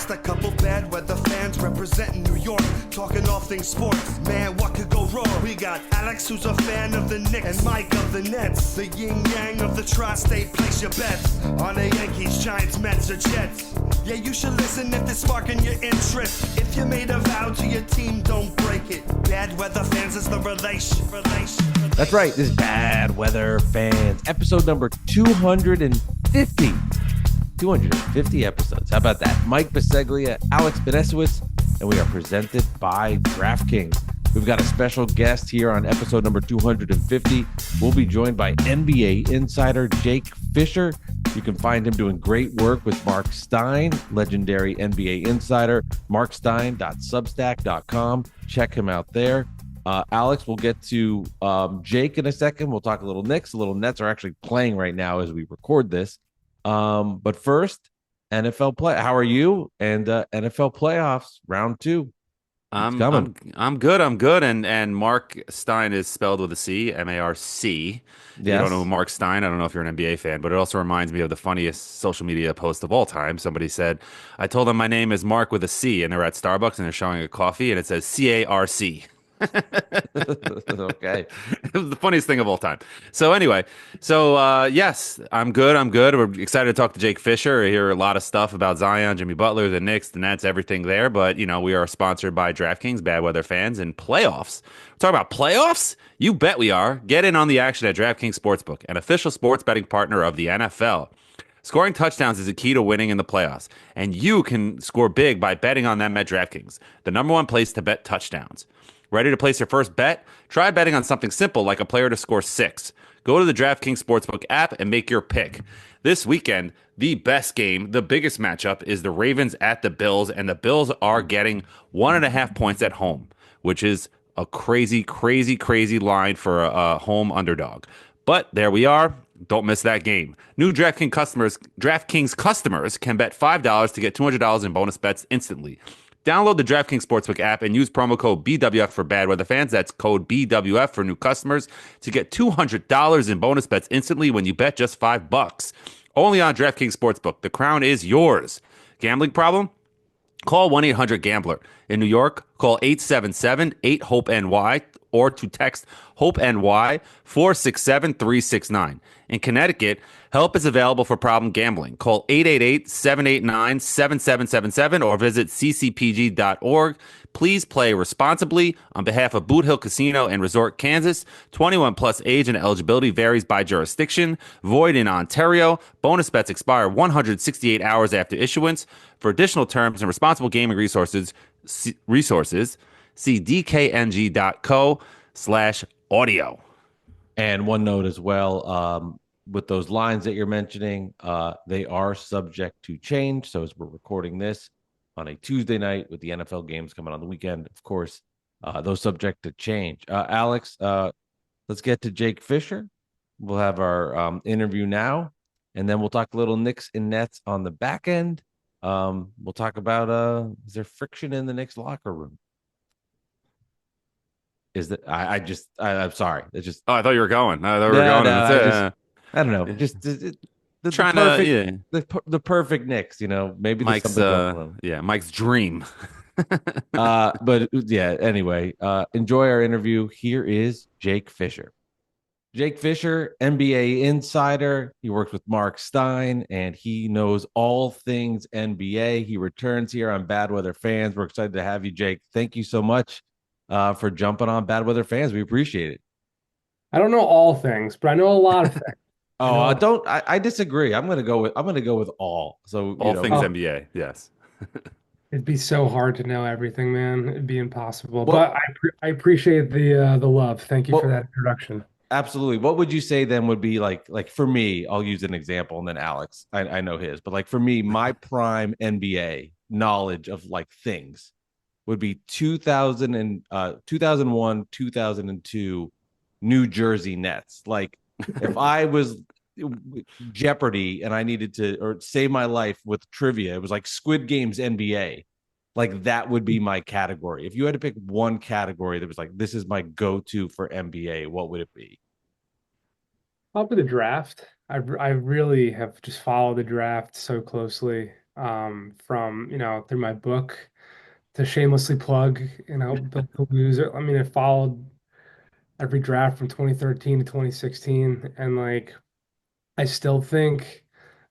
just a couple bad weather fans representing New York, talking all things sports. Man, what could go wrong? We got Alex, who's a fan of the Knicks, and Mike of the Nets. The yin-yang of the tri-state, place your bets on the Yankees, Giants, Mets, or Jets. Yeah, you should listen if it's sparking your interest. If you made a vow to your team, don't break it. Bad weather fans is the relation. That's right, this is Bad Weather Fans, episode number 250. 250 episodes. How about that? Mike Biseglia, Alex Benesowitz, and we are presented by DraftKings. We've got a special guest here on episode number 250. We'll be joined by NBA insider Jake Fischer. You can find him doing great work with Mark Stein, legendary NBA insider, markstein.substack.com. Check him out there. Alex, we'll get to Jake in a second. We'll talk a little Knicks. A little Nets are actually playing right now as we record this. But first, NFL play. How are you? And NFL playoffs, round 2. I'm good. And Mark Stein is spelled with a C, M-A-R-C. Yes. You don't know Mark Stein. I don't know if you're an NBA fan, but it also reminds me of the funniest social media post of all time. Somebody said, I told them my name is Mark with a C, and they're at Starbucks and they're showing a coffee and it says C-A-R-C. Okay. It was the funniest thing of all time. So anyway, yes, I'm good. We're excited to talk to Jake Fischer. I hear a lot of stuff about Zion, Jimmy Butler, the Knicks, the Nets, everything there. But, we are sponsored by DraftKings, Bad Weather Fans, and playoffs. We're talking about playoffs? You bet we are. Get in on the action at DraftKings Sportsbook, an official sports betting partner of the NFL. Scoring touchdowns is a key to winning in the playoffs, and you can score big by betting on them at DraftKings, the number one place to bet touchdowns. Ready to place your first bet? Try betting on something simple like a player to score 6. Go to the DraftKings Sportsbook app and make your pick. This weekend, the best game, the biggest matchup is the Ravens at the Bills, and the Bills are getting 1.5 points at home, which is a crazy line for a home underdog. But there we are. Don't miss that game. New DraftKings customers can bet $5 to get $200 in bonus bets instantly. Download the DraftKings Sportsbook app and use promo code BWF for Bad Weather Fans. That's code BWF for new customers to get $200 in bonus bets instantly when you bet just $5. Only on DraftKings Sportsbook. The crown is yours. Gambling problem? Call 1-800-GAMBLER. In New York, call 877-8-HOPE-NY or to text HOPE-NY 467-369. In Connecticut, help is available for problem gambling. Call 888-789-7777 or visit ccpg.org. Please play responsibly. On behalf of Boot Hill Casino and Resort, Kansas, 21 plus age and eligibility varies by jurisdiction. Void in Ontario. Bonus bets expire 168 hours after issuance. For additional terms and responsible gaming resources, see dkng.co/audio. And one note as well, with those lines that you're mentioning, they are subject to change. So as we're recording this on a Tuesday night with the NFL games coming on the weekend, of course, those subject to change. Alex, let's get to Jake Fischer. We'll have our interview now, and then we'll talk a little Knicks and Nets on the back end. We'll talk about is there friction in the Knicks locker room? Is that I'm sorry. It's just I thought you were going. I thought we were going. I don't know. Just the perfect Knicks, maybe Mike's Mike's dream. But yeah, anyway, enjoy our interview. Here is Jake Fischer. Jake Fischer, NBA insider. He works with Mark Stein, and he knows all things NBA. He returns here on Bad Weather Fans. We're excited to have you, Jake. Thank you so much for jumping on Bad Weather Fans. We appreciate it. I don't know all things, but I know a lot of things. I disagree. I'm gonna go with all. So all things NBA, yes. It'd be so hard to know everything, man. It'd be impossible. Well, but I appreciate the love. Thank you for that introduction. Absolutely. What would you say then would be like for me? I'll use an example, and then Alex, I know his, but like for me, my prime NBA knowledge of like things would be 2001, 2002 New Jersey Nets. Like if I was Jeopardy and I needed to or save my life with trivia, it was like Squid Games NBA. Like that would be my category. If you had to pick one category that was like, this is my go-to for NBA, what would it be? Probably the draft. I really have just followed the draft so closely. from, through my book to shamelessly plug, Built to Lose. I mean, it followed every draft from 2013 to 2016. And like, I still think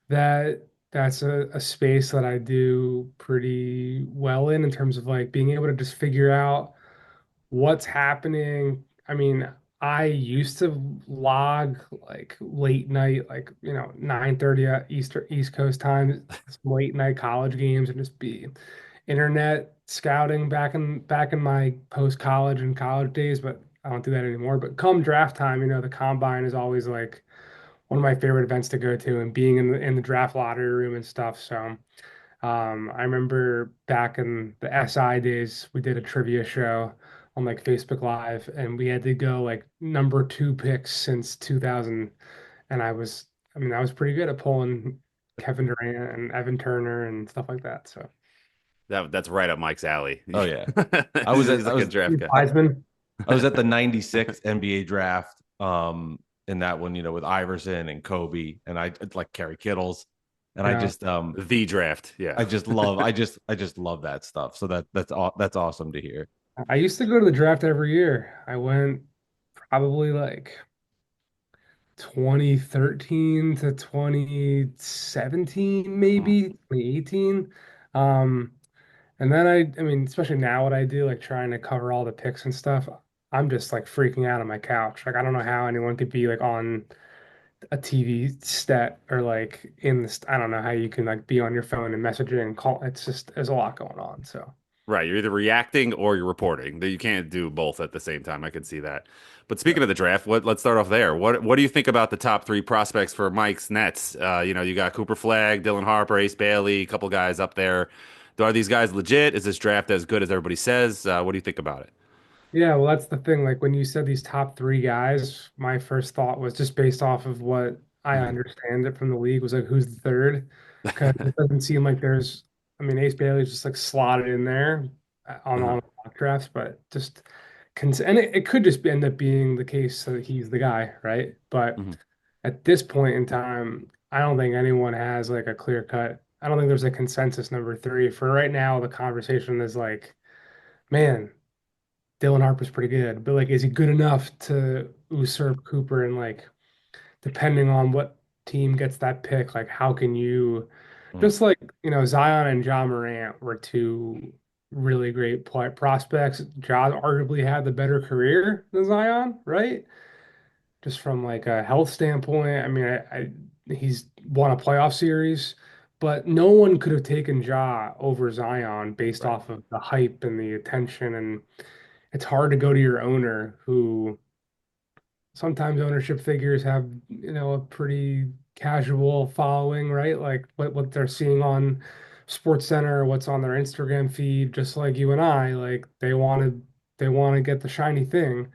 that that's a space that I do pretty well in terms of like being able to just figure out what's happening. I mean, I used to log like late night, like 9:30 at East Coast time, some late night college games, and just be internet scouting back in my post college and college days. But I don't do that anymore. But come draft time, the combine is always like one of my favorite events to go to, and being in the draft lottery room and stuff. So I remember back in the SI days, we did a trivia show on like Facebook Live, and we had to go like number two picks since 2000. And I was pretty good at pulling Kevin Durant and Evan Turner and stuff like that. So That's right up Mike's alley. Oh yeah. He's like a draft guy. Heisman. I was at the 96 NBA draft in that one, with Iverson and Kobe, and I like Kerry Kittles, and I Yeah. just The draft. Yeah. I just love that stuff. So that's awesome to hear. I used to go to the draft every year. I went probably like 2013 to 2017, Mm. maybe 2018. Um, and then I mean, especially now what I do, like trying to cover all the picks and stuff, I'm just like freaking out on my couch. Like I don't know how anyone could be like on a TV stat or like I don't know how you can like be on your phone and messaging and call. It's just there's a lot going on. So Right. You're either reacting or you're reporting. You can't do both at the same time. I can see that. But speaking of the draft, let's start off there. What do you think about the top three prospects for Mike's Nets? You got Cooper Flag, Dylan Harper, Ace Bailey, a couple guys up there. Are these guys legit? Is this draft as good as everybody says? What do you think about it? yeah, well, that's the thing. Like when you said these top three guys, my first thought was just based off of what I Mhm. understand it from the league was like, who's the third? Because it doesn't seem like I mean, Ace Bailey's just like slotted in there on Uh-huh. all the mock drafts, but just, and it could just end up being the case that he's the guy, right? But Mhm. at this point in time, I don't think anyone has like a clear cut. I don't think there's a consensus number three. For right now, the conversation is like, man, Dylan Harper's pretty good, but like, is he good enough to usurp Cooper? And like, depending on what team gets that pick, like, how can you Mm, just like, Zion and Ja Morant were two really great prospects. Ja arguably had the better career than Zion, right? Just from like a health standpoint. I mean, he's won a playoff series, but no one could have taken Ja over Zion based right. off of the hype and the attention. And it's hard to go to your owner who sometimes ownership figures have, a pretty casual following, right? Like what they're seeing on Sports Center, what's on their Instagram feed, just like you and I, like they want to get the shiny thing.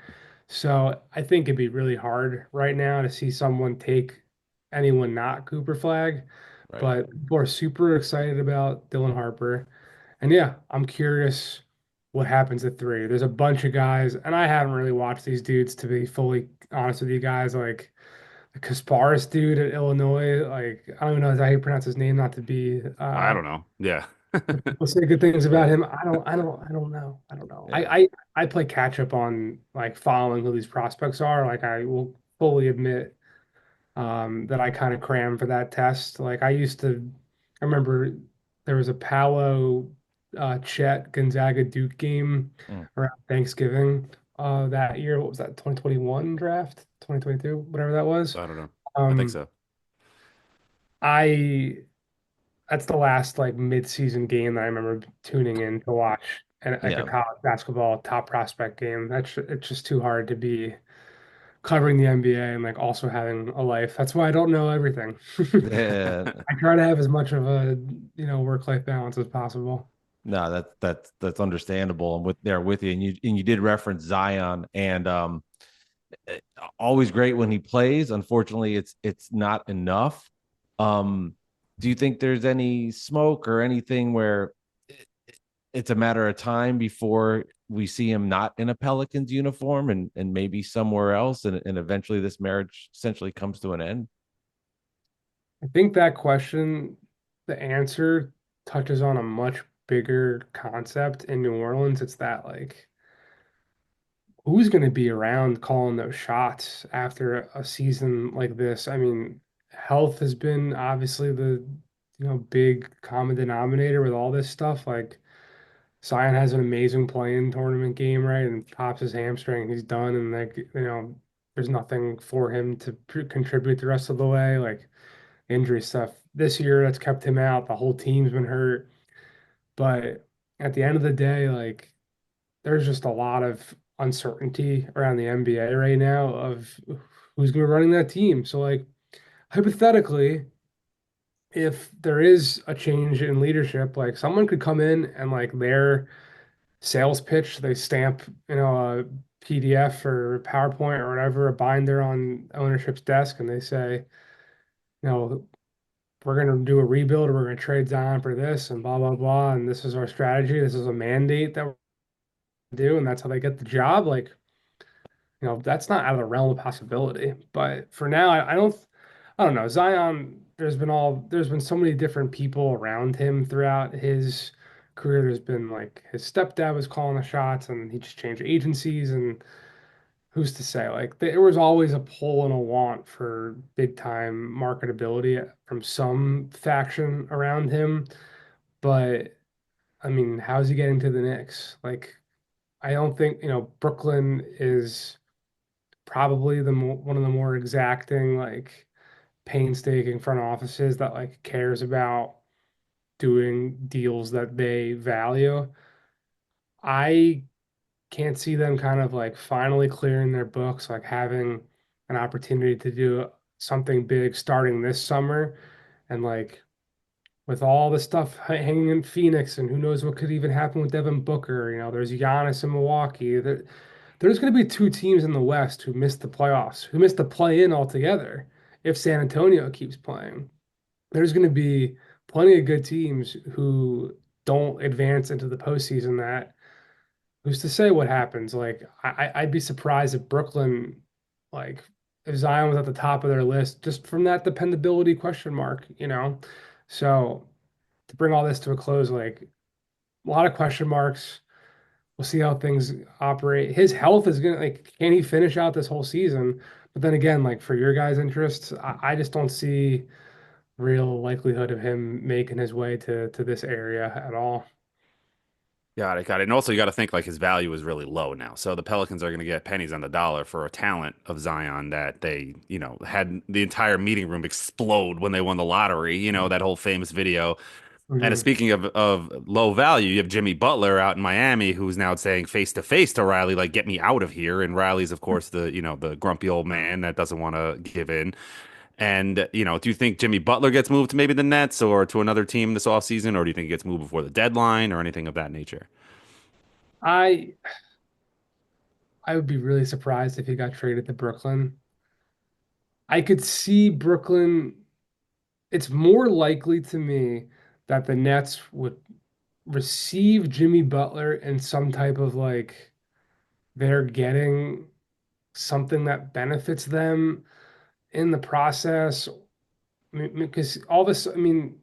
So I think it'd be really hard right now to see someone take anyone not Cooper Flag, Right. but people are super excited about Dylan Harper. And yeah, I'm curious what happens at three. There's a bunch of guys, and I haven't really watched these dudes to be fully honest with you guys. Like the Kasparis dude at Illinois, like I don't even know how you pronounce his name, not to be I don't know. Yeah. people say good things about Yeah. him. I don't know. I don't know. Yeah. I play catch up on like following who these prospects are. Like I will fully admit that I kind of crammed for that test. Like I remember there was a Paolo Chet Gonzaga Duke game Mm. around Thanksgiving that year. What was that, 2021 draft? 2022, whatever that was. I don't know. I think Um, so. I That's the last like mid-season game that I remember tuning in to watch and like a Yeah. college basketball top prospect game. It's just too hard to be covering the NBA and like also having a life. That's why I don't know everything. Yeah. I try to have as much of a, work-life balance as possible. No, that's understandable. I'm with you. And you did reference Zion, and eh, always great when he plays. Unfortunately, it's not enough. Um, do you think there's any smoke or anything where it's a matter of time before we see him not in a Pelicans uniform and maybe somewhere else, and eventually this marriage essentially comes to an end? I think that question, the answer touches on a much bigger concept in New Orleans. It's that like who's going to be around calling those shots after a season like this? I mean, health has been obviously the big common denominator with all this stuff. Like Zion has an amazing playing tournament game, right? And pops his hamstring, he's done, and like there's nothing for him to contribute the rest of the way. Like injury stuff this year that's kept him out. The whole team's been hurt, but at the end of the day, like there's just a lot of uncertainty around the NBA right now of who's going to be running that team. So, like, hypothetically, if there is a change in leadership, like someone could come in and like their sales pitch, they stamp, a PDF or PowerPoint or whatever, a binder on ownership's desk, and they say, you know, we're going to do a rebuild or we're going to trade Zion for this and blah, blah, blah. And this is our strategy. This is a mandate that we're going to do. And that's how they get the job. Like, that's not out of the realm of possibility. But for now, I don't know. Zion, there's been so many different people around him throughout his career. There's been like his stepdad was calling the shots and he just changed agencies and who's to say? Like there was always a pull and a want for big time marketability from some faction around him. But I mean, how's he getting to the Knicks? Like I don't think, Brooklyn is probably one of the more exacting, like painstaking front offices that like cares about doing deals that they value. I can't see them kind of like finally clearing their books, like having an opportunity to do something big starting this summer. And like with all the stuff hanging in Phoenix and who knows what could even happen with Devin Booker, there's Giannis in Milwaukee. There's going to be two teams in the West who missed the playoffs, who missed the play-in altogether if San Antonio keeps playing. There's going to be plenty of good teams who don't advance into the postseason that who's to say what happens? Like I'd be surprised if Brooklyn, like if Zion was at the top of their list, just from that dependability question mark. So to bring all this to a close, like a lot of question marks. We'll see how things operate. His health is gonna like, can he finish out this whole season? But then again, like for your guys' interests, I just don't see real likelihood of him making his way to this area at all. Got it, got it. And also, you got to think like his value is really low now. So the Pelicans are going to get pennies on the dollar for a talent of Zion that they, had the entire meeting room explode when they won the lottery. That whole famous video. And Mhm. speaking of low value, you have Jimmy Butler out in Miami who's now saying face to face to Riley, like, get me out of here. And Riley's, of course, the grumpy old man that doesn't want to give in. And, do you think Jimmy Butler gets moved to maybe the Nets or to another team this offseason, or do you think he gets moved before the deadline or anything of that nature? I I would be really surprised if he got traded to Brooklyn. I could see Brooklyn. It's more likely to me that the Nets would receive Jimmy Butler in some type of like they're getting something that benefits them in the process. I mean, because all this, I mean,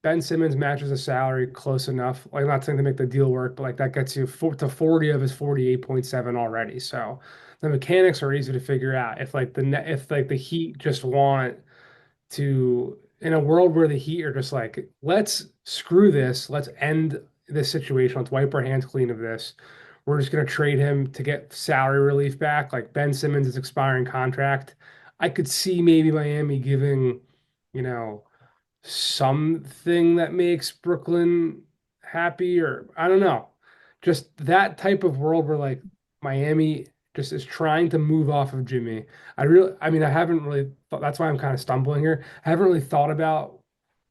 Ben Simmons matches a salary close enough. Like, I'm not saying to make the deal work, but like that gets you to 40 of his 48.7 already. So the mechanics are easy to figure out. If like the Heat just want to, in a world where the Heat are just like, let's screw this, let's end this situation, let's wipe our hands clean of this. We're just going to trade him to get salary relief back. Like Ben Simmons' is expiring contract. I could see maybe Miami giving, you know, something that makes Brooklyn happy, or I don't know. Just that type of world where like Miami just is trying to move off of Jimmy. I mean, I haven't really thought, that's why I'm kind of stumbling here. I haven't really thought about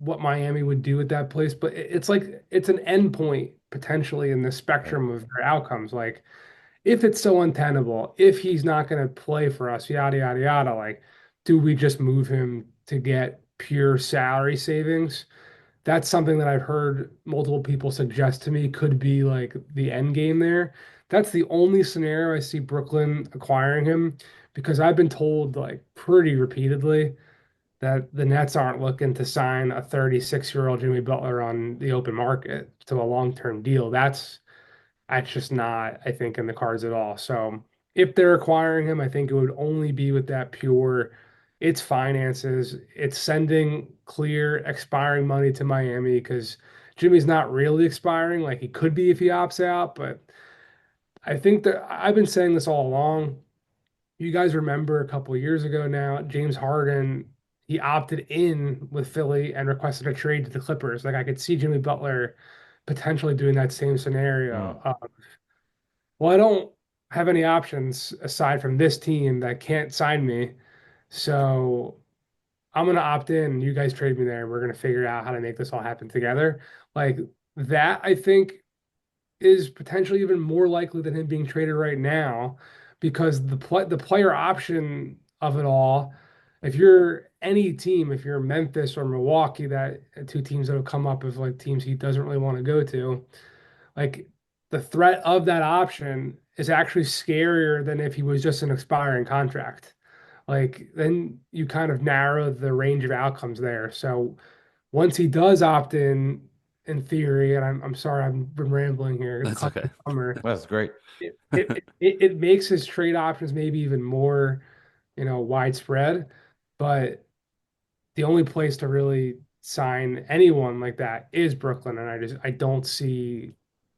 what Miami would do at that place, but it's like it's an endpoint potentially in the Right. spectrum of their outcomes. Like if it's so untenable, if he's not going to play for us, yada, yada, yada, like, do we just move him to get pure salary savings? That's something that I've heard multiple people suggest to me could be like the end game there. That's the only scenario I see Brooklyn acquiring him because I've been told like pretty repeatedly that the Nets aren't looking to sign a 36-year-old Jimmy Butler on the open market to a long-term deal. That's just not, I think, in the cards at all. So if they're acquiring him, I think it would only be with that pure, it's finances, it's sending clear expiring money to Miami because Jimmy's not really expiring like he could be if he opts out. But I think that I've been saying this all along. You guys remember a couple of years ago now, James Harden, he opted in with Philly and requested a trade to the Clippers. Like I could see Jimmy Butler potentially doing that same scenario. Mm. Well, I don't have any options aside from this team that can't sign me. So I'm gonna opt in. You guys trade me there. We're gonna figure out how to make this all happen together. Like that, I think is potentially even more likely than him being traded right now because the player option of it all, if you're any team, if you're Memphis or Milwaukee, that two teams that have come up as like teams he doesn't really want to go to, like the threat of that option is actually scarier than if he was just an expiring contract. Like then you kind of narrow the range of outcomes there. So once he does opt in theory, and I'm sorry I've been rambling here, That's come okay. the summer, That's great. it makes his trade options maybe even more, widespread. But the only place to really sign anyone like that is Brooklyn, and I don't see.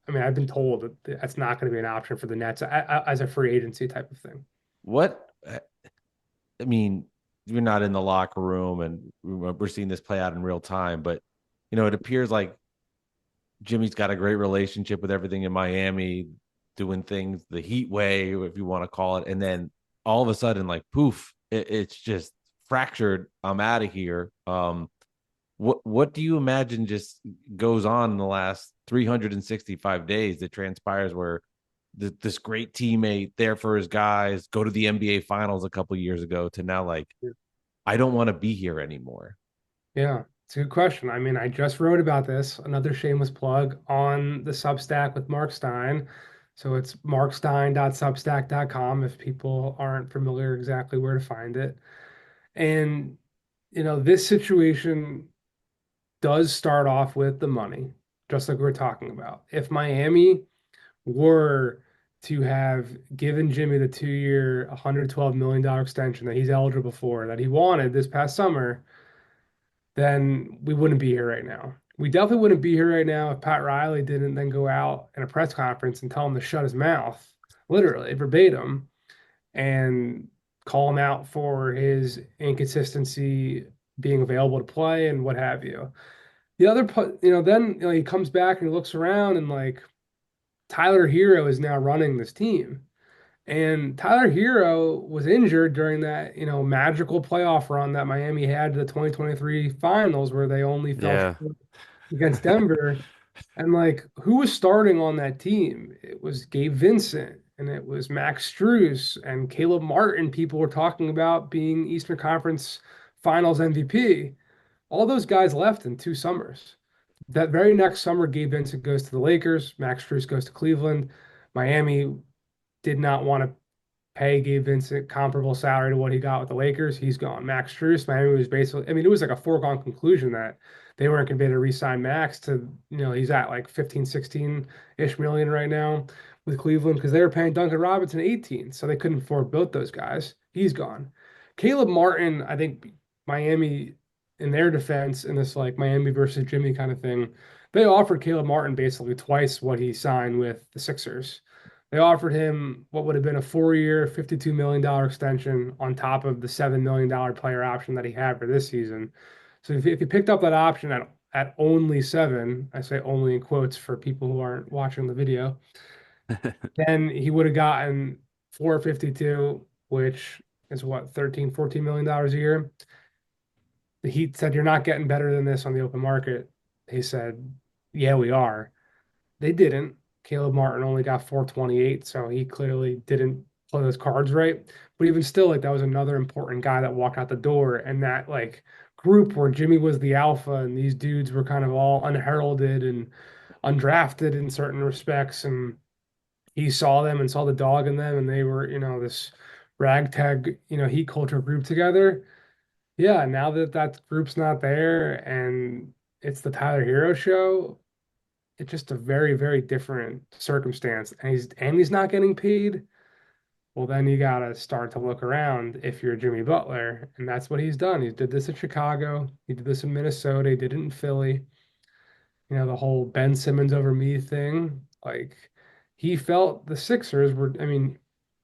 I mean, I've been told that that's not going to be an option for the Nets as a free agency type of thing. What I mean, you're not in the locker room, and we're seeing this play out in real time. But it appears like Jimmy's got a great relationship with everything in Miami, doing things the Heat way, if you want to call it. And then all of a sudden, like poof, it's just fractured. I'm out of here. What do you imagine just goes on in the last 365 days that transpires where this great teammate there for his guys go to the NBA finals a couple years ago to now like I don't want to be here anymore. Yeah, it's a good question. I mean, I just wrote about this, another shameless plug on the Substack with Mark Stein. So it's markstein.substack.com if people aren't familiar exactly where to find it. And, this situation does start off with the money, just like we were talking about. If Miami were to have given Jimmy the 2-year, $112 million extension that he's eligible for, that he wanted this past summer, then we wouldn't be here right now. We definitely wouldn't be here right now if Pat Riley didn't then go out in a press conference and tell him to shut his mouth, literally verbatim, and call him out for his inconsistency being available to play and what have you. The other, then he comes back and he looks around and like Tyler Hero is now running this team. And Tyler Hero was injured during that, magical playoff run that Miami had to the 2023 finals where they only fell Yeah. short against Denver. And like, who was starting on that team? It was Gabe Vincent and it was Max Strus and Caleb Martin. People were talking about being Eastern Conference Finals MVP. All those guys left in 2 summers. That very next summer, Gabe Vincent goes to the Lakers. Max Strus goes to Cleveland. Miami did not want to pay Gabe Vincent comparable salary to what he got with the Lakers. He's gone. Max Strus, Miami was basically, I mean, it was like a foregone conclusion that they weren't going to be able to re-sign Max to, he's at like 15, 16-ish million right now with Cleveland because they were paying Duncan Robinson 18. So they couldn't afford both those guys. He's gone. Caleb Martin, I think Miami, in their defense, in this like Miami versus Jimmy kind of thing, they offered Caleb Martin basically twice what he signed with the Sixers. They offered him what would have been a 4-year, $52 million extension on top of the $7 million player option that he had for this season. So if you picked up that option at only seven, I say only in quotes for people who aren't watching the video, then he would have gotten 452, which is what, 13, $14 million a year. The Heat said, "You're not getting better than this on the open market." He said, "Yeah, we are." They didn't. Caleb Martin only got 428, so he clearly didn't play those cards right. But even still, like that was another important guy that walked out the door. And that like group where Jimmy was the alpha and these dudes were kind of all unheralded and undrafted in certain respects. And he saw them and saw the dog in them, and they were, this ragtag, Heat culture group together. yeah, now that that group's not there and it's the Tyler Hero show, it's just a very, very different circumstance. And he's not getting paid. Well, then you gotta start to look around if you're Jimmy Butler, and that's what he's done. He did this in Chicago, he did this in Minnesota, he did it in Philly. The whole Ben Simmons over me thing. Like he felt the Sixers were, I mean,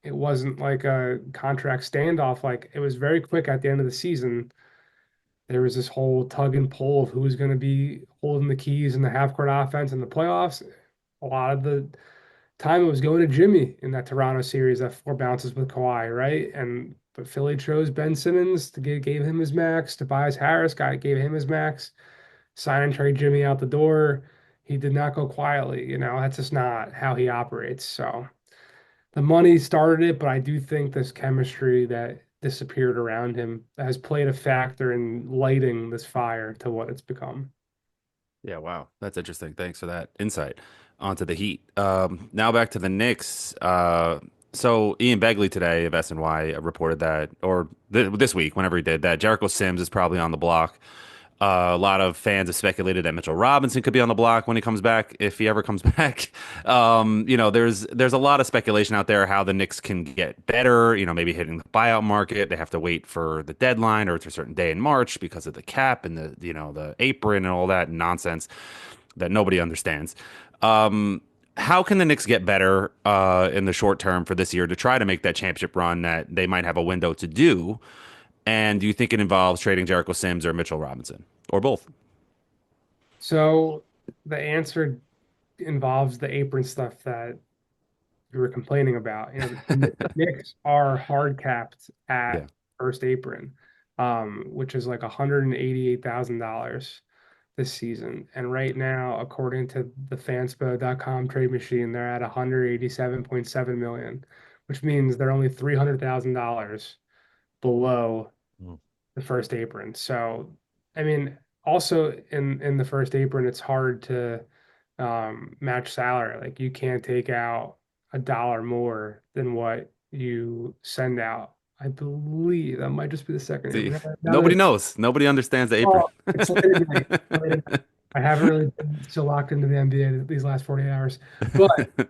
it wasn't like a contract standoff. Like it was very quick at the end of the season. There was this whole tug and pull of who was going to be holding the keys in the half court offense in the playoffs. A lot of the time it was going to Jimmy in that Toronto series, that four bounces with Kawhi, right? But Philly chose Ben Simmons to gave him his max. Tobias Harris gave him his max. Sign and trade Jimmy out the door. He did not go quietly. That's just not how he operates. So the money started it, but I do think this chemistry that disappeared around him has played a factor in lighting this fire to what it's become. Yeah, wow. That's interesting. Thanks for that insight onto the Heat. Now back to the Knicks. So Ian Begley today of SNY reported that, or this week, whenever he did, that Jericho Sims is probably on the block. A lot of fans have speculated that Mitchell Robinson could be on the block when he comes back, if he ever comes back. There's a lot of speculation out there how the Knicks can get better. Maybe hitting the buyout market. They have to wait for the deadline, or it's a certain day in March because of the cap and the apron and all that nonsense that nobody understands. How can the Knicks get better in the short term for this year to try to make that championship run that they might have a window to do? And do you think it involves trading Jericho Sims or Mitchell Robinson or both? So the answer involves the apron stuff that you were complaining about. The Knicks are hard capped Yeah. at first apron, which is like $188,000 this season. And right now, according to the fanspo.com trade machine, they're at 187.7 million, which means they're only $300,000 below Mm. the first apron. So, I mean, also in the first apron, it's hard to match salary. Like you can't take out a dollar more than what you send out. I believe that might just be the second See, apron. Now nobody that knows. Nobody understands the apron. oh, it's late at night. Late at night. I haven't really been so locked into the NBA these last 48 hours, but I'm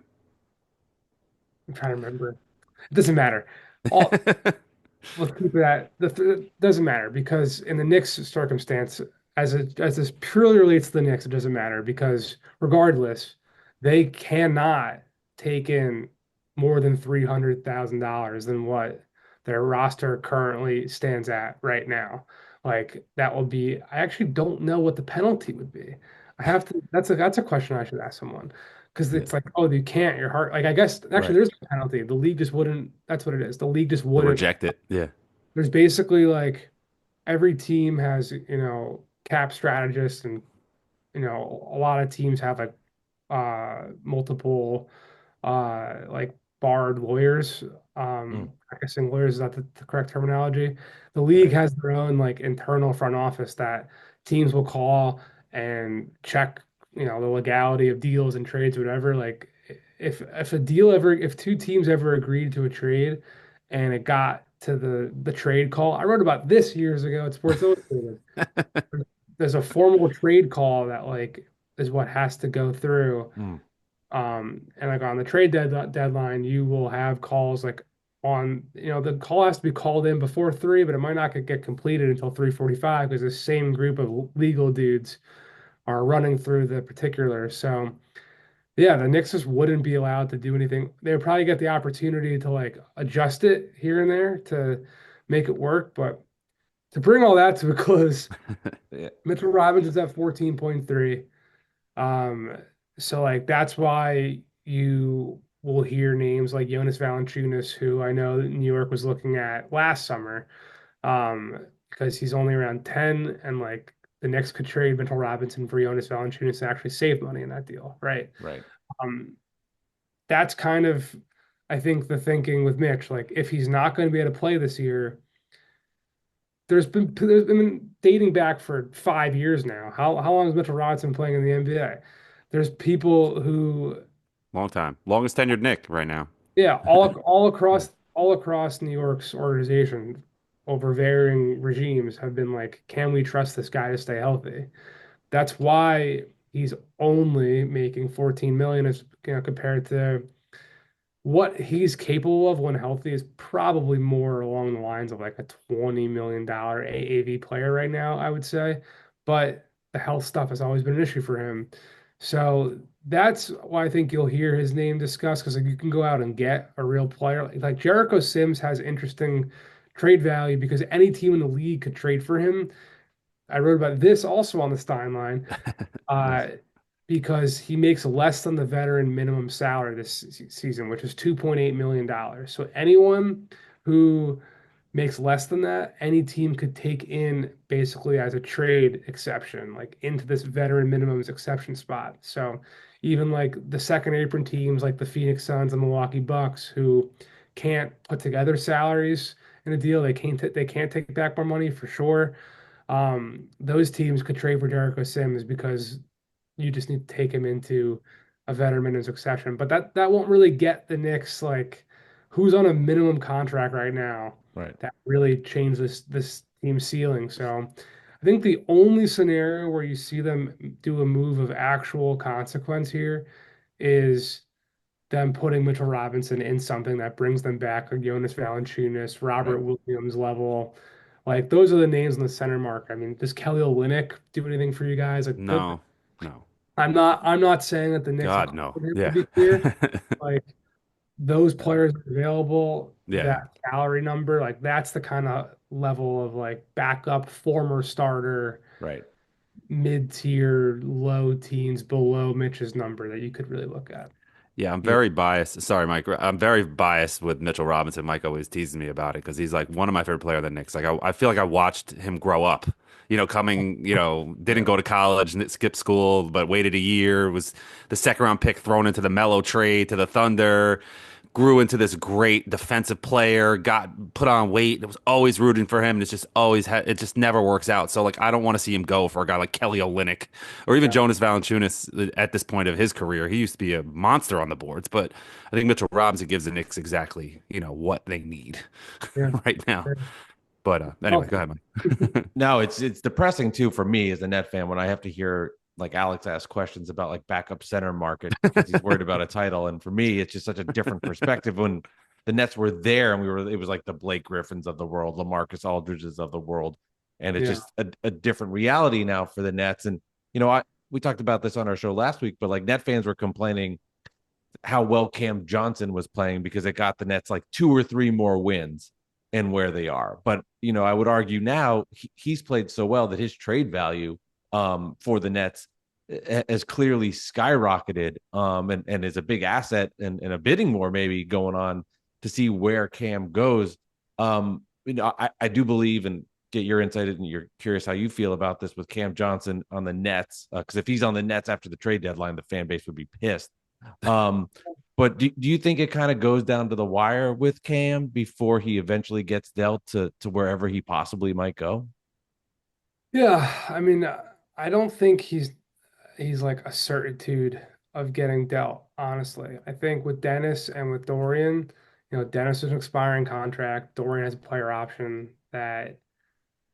trying to remember. It doesn't matter. All let's keep it at it doesn't matter because in the Knicks circumstance, as this purely relates to the Knicks, it doesn't matter because regardless, they cannot take in more than $300,000 than what their roster currently stands at right now. Like that will be, I actually don't know what the penalty would be. I have to, that's a question I should ask someone because Yeah, it's like, oh, you can't, you're hard. Like, I guess actually right. there's a penalty. The league just wouldn't, that's what it is. The league just They'll wouldn't. reject it. Yeah. There's basically like every team has, cap strategists and, a lot of teams have like multiple like barred lawyers. Mm. Practicing lawyers is not the correct terminology. The league Right. has their own like internal front office that teams will call and check, the legality of deals and trades, whatever. Like if two teams ever agreed to a trade and it got to the trade call, I wrote about this years ago at Sports Illustrated. There's a formal trade call that like is what has to go through. Mm. And like on the deadline, you will have calls like the call has to be called in before 3, but it might not get completed until 3:45 because the same group of legal dudes are running through the particulars. So yeah, the Knicks just wouldn't be allowed to do anything. They would probably get the opportunity to like adjust it here and there to make it work, but to bring all that to a close, Yeah. Mitchell Robinson's at 14.3. Um, so like that's why you will hear names like Jonas Valanciunas, who I know that New York was looking at last summer, because he's only around 10, and like the Knicks could trade Mitchell Robinson for Jonas Valanciunas and actually save money in that deal, right? Right. Um, that's kind of, I think, the thinking with Mitch. Like if he's not going to be able to play this year, there's been dating back for 5 years now. How long has Mitchell Robinson playing in the NBA? There's people who, Long time. Longest tenured Nick right now. yeah, Yeah. all across New York's organization, over varying regimes have been like, can we trust this guy to stay healthy? That's why he's only making 14 million as compared to what he's capable of when healthy is probably more along the lines of like a $20 million AAV player right now, I would say. But the health stuff has always been an issue for him. So that's why I think you'll hear his name discussed because like, you can go out and get a real player. Like Jericho Sims has interesting trade value because any team in the league could trade for him. I wrote about this also on the Steinline uh, Nice. because he makes less than the veteran minimum salary this season, which is $2.8 million. So anyone who makes less than that, any team could take in basically as a trade exception, like into this veteran minimums exception spot. So even like the second apron teams like the Phoenix Suns and Milwaukee Bucks who can't put together salaries in a deal, they can't take back more money for sure. Those teams could trade for Jericho Sims because you just need to take him into a veteran minimum exception. But that won't really get the Knicks like who's on a minimum contract right now Right. that really change this team ceiling. So I think the only scenario where you see them do a move of actual consequence here is them putting Mitchell Robinson in something that brings them back, like Jonas Valanciunas, Right. Robert Williams level. Like those are the names in the center mark. I mean, does Kelly Olynyk do anything for you guys? Like No, no. I'm not saying that the Knicks God, no. acquired him to Yeah. be clear. Like those players available, Yeah. that salary number, like that's the kind of level of like backup former starter, Right. mid-tier, low teens below Mitch's number that you could really look at. Yeah, I'm Yeah. very biased. Sorry, Mike. I'm very biased with Mitchell Robinson. Mike always teases me about it because he's like one of my favorite players of the Knicks. Like I feel like I watched him grow up. Coming, didn't Yeah. go to college, skipped school, but waited a year. Was the second round pick thrown into the Melo trade to the Thunder. Grew into this great defensive player, got put on weight. It was always rooting for him. And it's just always had, it just never works out. So like, I don't want to see him go for a guy like Kelly Olynyk or even Yeah, Jonas Valanciunas at this point of his career. He used to be a monster on the boards, but I think Mitchell Robinson gives the Knicks exactly, what they need yeah. right now. But anyway, go Awesome. ahead, Mike. No, it's depressing too for me as a net fan when I have to hear like Alex ask questions about like backup center market because he's worried about a title. And for me, it's just such a different perspective when the Nets were there and it was like the Blake Griffins of the world, LaMarcus Aldridges of the world. And it's Yeah, just a different reality now for the Nets. And, we talked about this on our show last week, but like Net fans were complaining how well Cam Johnson was playing because it got the Nets like 2 or 3 more wins and where they are. But I would argue now he's played so well that his trade value for the Nets has clearly skyrocketed and is a big asset and a bidding war maybe going on to see where Cam goes. I do believe and get your insight and you're curious how you feel about this with Cam Johnson on the Nets because if he's on the Nets after the trade deadline, the fan base would be pissed. Um, but do you think it kind of goes down to the wire with Cam before he eventually gets dealt to wherever he possibly might go? yeah. I mean, I don't think he's like a certitude of getting dealt, honestly. I think with Dennis and with Dorian, Dennis is an expiring contract. Dorian has a player option that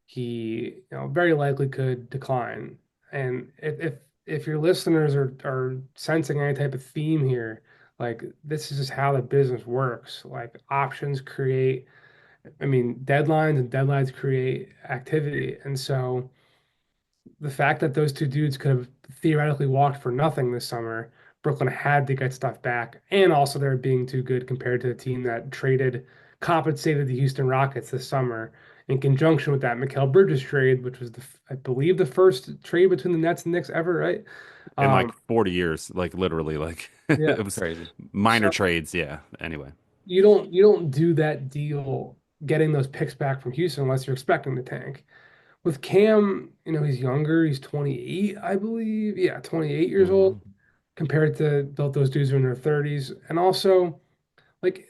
he, very likely could decline. And if your listeners are sensing any type of theme here, like this is just how the business works. Like options create, I mean, deadlines and deadlines create activity. And so the fact that those two dudes could have theoretically walked for nothing this summer, Brooklyn had to get stuff back. And also they're being too good compared to the team that compensated the Houston Rockets this summer in conjunction with that Mikal Bridges trade, which was I believe the first trade between the Nets and Knicks ever, right? In like Um, 40 years, like literally, like yeah. it was Crazy. minor So trades. Yeah. Anyway. you don't do that deal getting those picks back from Houston unless you're expecting the tank. With Cam, he's younger. He's 28, I believe. Yeah, 28 years old Mm-hmm. compared to both those dudes who are in their 30s. And also, like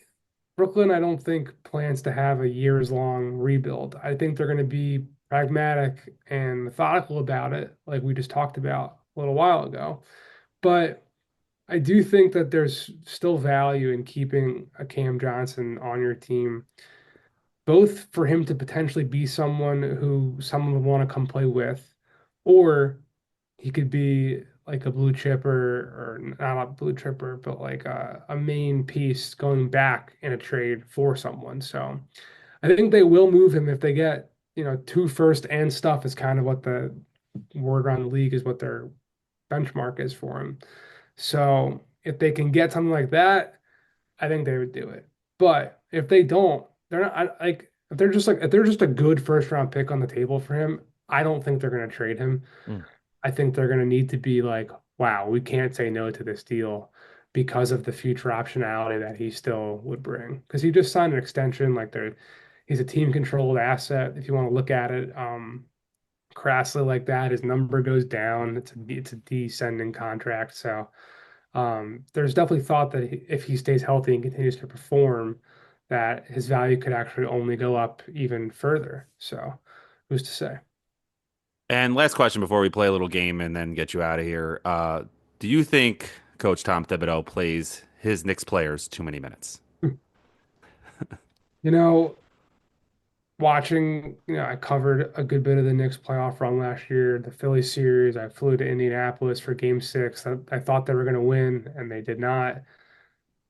Brooklyn, I don't think plans to have a years long rebuild. I think they're going to be pragmatic and methodical about it, like we just talked about a little while ago. But I do think that there's still value in keeping a Cam Johnson on your team both for him to potentially be someone who someone would want to come play with, or he could be like a blue chipper, or not a blue chipper, but like a main piece going back in a trade for someone. So I think they will move him if they get, two first and stuff is kind of what the word around the league is what their benchmark is for him. So if they can get something like that, I think they would do it. But if they don't, they're not like if they're just a good first round pick on the table for him, I don't think they're going to trade him. Mm. I think they're going to need to be like, wow, we can't say no to this deal because of the future optionality that he still would bring. Because he just signed an extension, like he's a team controlled asset. If you want to look at it, crassly like that, his number goes down. It's a descending contract. So there's definitely thought that if he stays healthy and continues to perform, that his value could actually only go up even further. So who's to say? And last question before we play a little game and then get you out of here. Do you think Coach Tom Thibodeau plays his Knicks players too many minutes? You know, watching, I covered a good bit of the Knicks playoff run last year, the Philly series. I flew to Indianapolis for game six. I thought they were going to win, and they did not.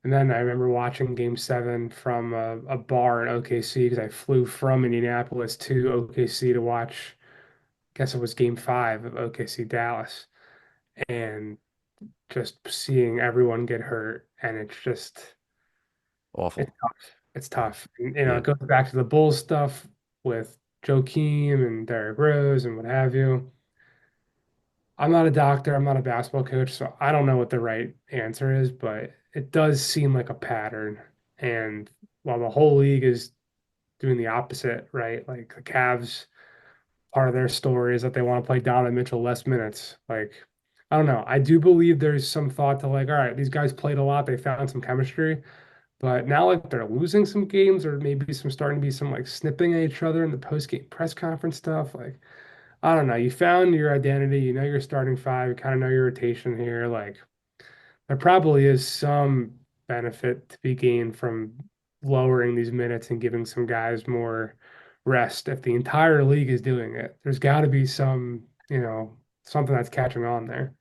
And then I remember watching game seven from a bar in OKC because I flew from Indianapolis to OKC to watch, I guess it was game five of OKC Dallas. And just seeing everyone get hurt, and Awful. it's tough. It's tough. And, Yeah. it goes back to the Bulls stuff with Joakim and Derrick Rose and what have you. I'm not a doctor, I'm not a basketball coach, so I don't know what the right answer is, but it does seem like a pattern. And while the whole league is doing the opposite, right? Like the Cavs, part of their story is that they want to play Donovan Mitchell less minutes. Like, I don't know. I do believe there's some thought to like, all right, these guys played a lot, they found some chemistry, but now like they're losing some games, or maybe some starting to be some like snipping at each other in the post game press conference stuff. Like, I don't know. You found your identity. You know your starting five. You kind of know your rotation here. Like there probably is some benefit to be gained from lowering these minutes and giving some guys more rest. If the entire league is doing it, there's got to be some, something that's catching on there.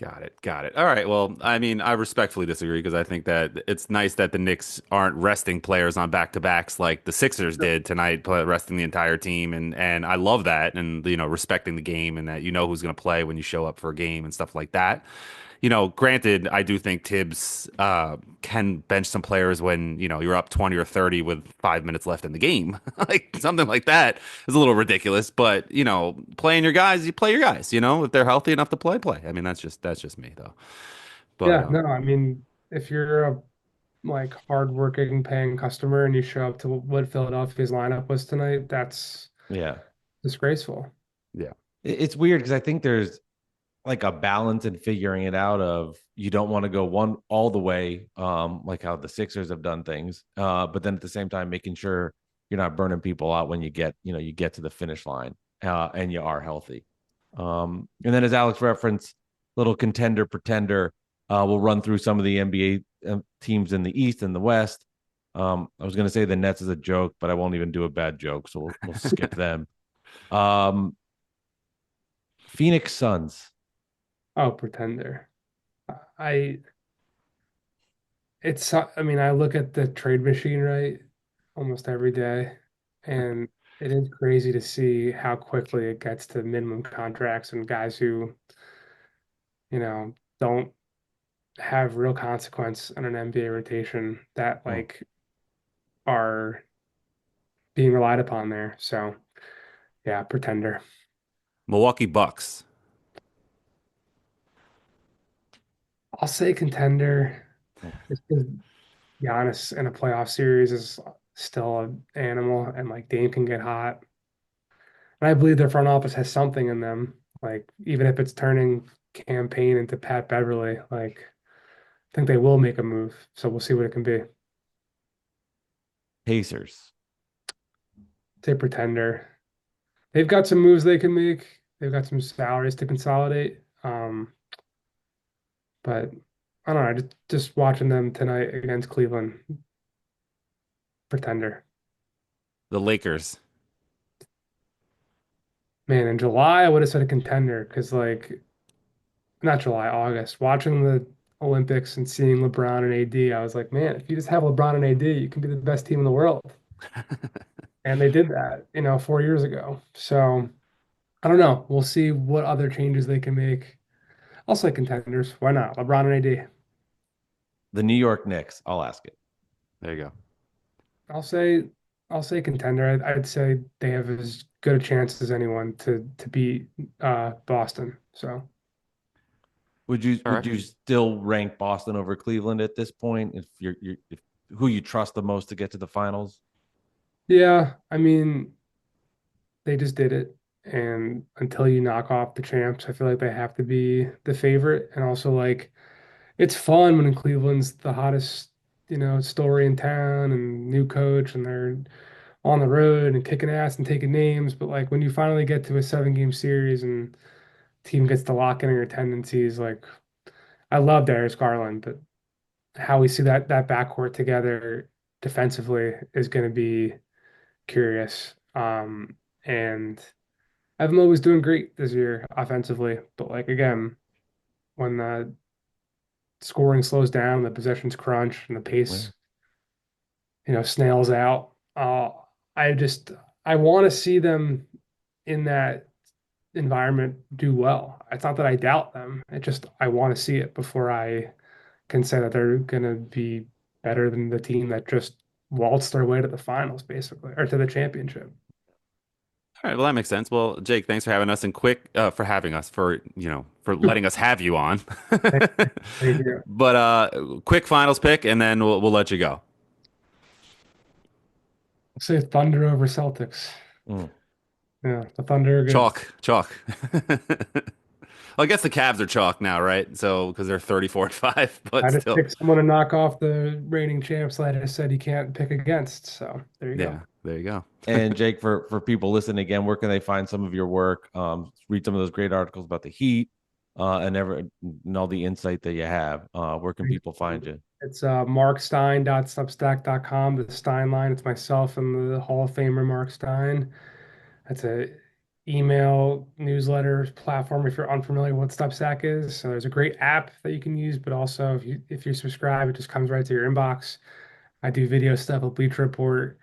Got it. Got it. All right. Well, I mean, I respectfully disagree because I think that it's nice that the Knicks aren't resting players on back-to-backs like the Sixers did tonight, resting the entire team, and I love that, and respecting the game and that who's going to play when you show up for a game and stuff like that. Granted, I do think Thibs can bench some players when, you're up 20 or 30 with 5 minutes left in the game. Like something like that is a little ridiculous, but playing your guys, you play your guys, if they're healthy enough to play, play. I mean, that's just me though. But Yeah, no, I mean, if you're a like hardworking paying customer and you show up to what Philadelphia's lineup was tonight, that's Yeah. disgraceful. yeah. It's weird because I think there's like a balance in figuring it out of you don't want to go one all the way, like how the Sixers have done things, but then at the same time making sure you're not burning people out when you get to the finish line, and you are healthy. And then as Alex referenced, little contender pretender, we'll run through some of the NBA teams in the East and the West. I was going to say the Nets is a joke, but I won't even do a bad joke, so we'll skip them. Phoenix Suns. Oh, pretender. I I mean, I look at the trade machine, right, almost every day, and it is crazy to see how quickly it gets to minimum contracts and guys who, don't have real consequence in an NBA rotation that Hmm. like are being relied upon there. So yeah, pretender. Milwaukee Bucks. I'll say contender. Just because Giannis in a playoff series is still an animal, and like Dame can get hot. And I believe their front office has something in them, like even if it's turning campaign into Pat Beverly, like I think they will make a move. So we'll see what it can be. Pacers. Say pretender. They've got some moves they can make. They've got some salaries to consolidate. But I don't know. Just watching them tonight against Cleveland, pretender. The Lakers. Man, in July I would have said a contender because like not July, August. Watching the Olympics and seeing LeBron and AD, I was like, man, if you just have LeBron and AD, you can be the best team in the world. And they did that, 4 years ago. So I don't know. We'll see what other changes they can make. I'll say contenders. Why not? LeBron and AD. The New York Knicks. I'll ask it. There you go. I'll say I'll say contender. I'd say they have as good a chance as anyone to beat Boston. So Would you All would right. you still rank Boston over Cleveland at this point? If if who you trust the most to get to the finals? yeah, I mean they just did it. And until you knock off the champs, I feel like they have to be the favorite. And also like it's fun when Cleveland's the hottest, story in town and new coach and they're on the road and kicking ass and taking names. But like when you finally get to a 7-game series and team gets to lock in on your tendencies, like I love Darius Garland, but how we see that backcourt together defensively is going to be curious. And Evan was doing great this year offensively, but like again, when the scoring slows down, the possessions crunch, and the Yeah. pace, snails out. I just I want to see them in that environment do well. It's not that I doubt them. It just I want to see it before I can say that they're gonna be better than the team that just waltzed their way to the finals, basically, or to the championship. All right, well that makes sense. Well, Jake, thanks for having us and for having us for letting us have you on. Thank thank you. But quick finals pick and then we'll let you go. I'll say Thunder over Celtics. Mm. Yeah, the Thunder are good. Chalk, chalk. Well, I guess the Cavs are chalk now, right? So because they're 34-5, I but just still. picked someone to knock off the reigning champs that I just said you can't pick against. So there you go. Yeah, there you go. And Jake, for people listening again, where can they find some of your work? Read some of those great articles about the Heat, and all the insight that you have. Where can people find you? It's markstein.substack.com, the Stein line. It's myself and the Hall of Famer Mark Stein. It's a email newsletter platform if you're unfamiliar with what Substack is. So there's a great app that you can use, but also if you subscribe, it just comes right to your inbox. I do video stuff with Bleacher Report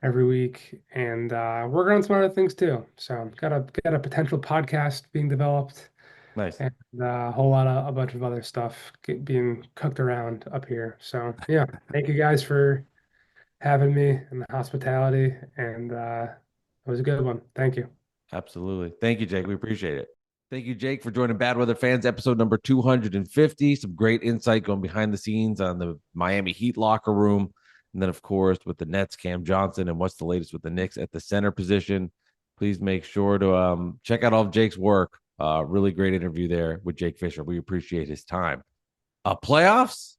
every week, and working on some other things too. So got a potential podcast being developed, Nice. and a bunch of other stuff being cooked around up here. So yeah, thank you guys for having me and the hospitality, and it was a good one. Thank you. Absolutely. Thank you, Jake. We appreciate it. Thank you, Jake, for joining Bad Weather Fans, episode number 250. Some great insight going behind the scenes on the Miami Heat locker room. And then, of course, with the Nets, Cam Johnson, and what's the latest with the Knicks at the center position. Please make sure to check out all of Jake's work. Really great interview there with Jake Fischer. We appreciate his time. Playoffs?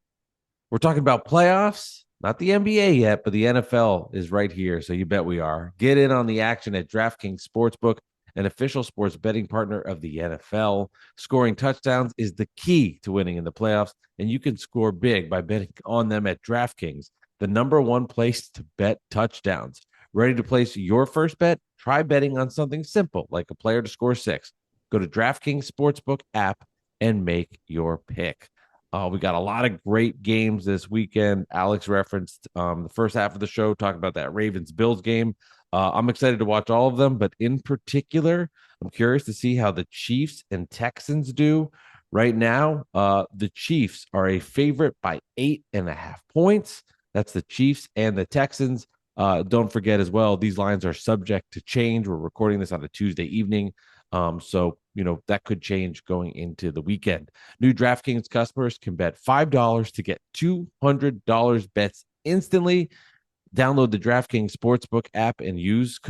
We're talking about playoffs. Not the NBA yet, but the NFL is right here. So you bet we are. Get in on the action at DraftKings Sportsbook, an official sports betting partner of the NFL. Scoring touchdowns is the key to winning in the playoffs, and you can score big by betting on them at DraftKings, the number one place to bet touchdowns. Ready to place your first bet? Try betting on something simple like a player to score 6. Go to DraftKings Sportsbook app and make your pick. We got a lot of great games this weekend. Alex referenced the first half of the show, talking about that Ravens-Bills game. I'm excited to watch all of them, but in particular, I'm curious to see how the Chiefs and Texans do. Right now, the Chiefs are a favorite by 8.5 points. That's the Chiefs and the Texans. Don't forget as well, these lines are subject to change. We're recording this on a Tuesday evening. So that could change going into the weekend. New DraftKings customers can bet $5 to get $200 bets instantly. Download the DraftKings Sportsbook app and use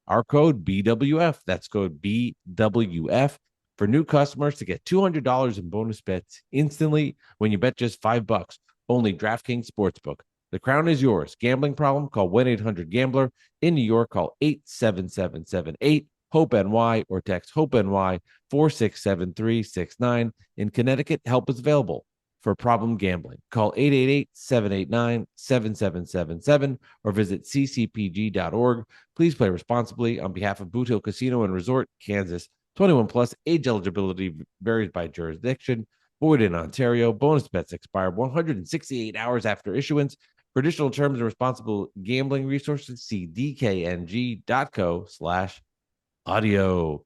our code BWF. That's code BWF for new customers to get $200 in bonus bets instantly when you bet just $5. Only DraftKings Sportsbook. The crown is yours. Gambling problem? Call 1-800-GAMBLER. In New York, call 87778. Hope NY or text Hope NY 467-369. In Connecticut, help is available for problem gambling. Call 888-789-7777 or visit ccpg.org. Please play responsibly on behalf of Boot Hill Casino and Resort, Kansas. 21 plus. Age eligibility varies by jurisdiction. Void in Ontario. Bonus bets expire 168 hours after issuance. For additional terms and responsible gambling resources, see dkng.co/audio.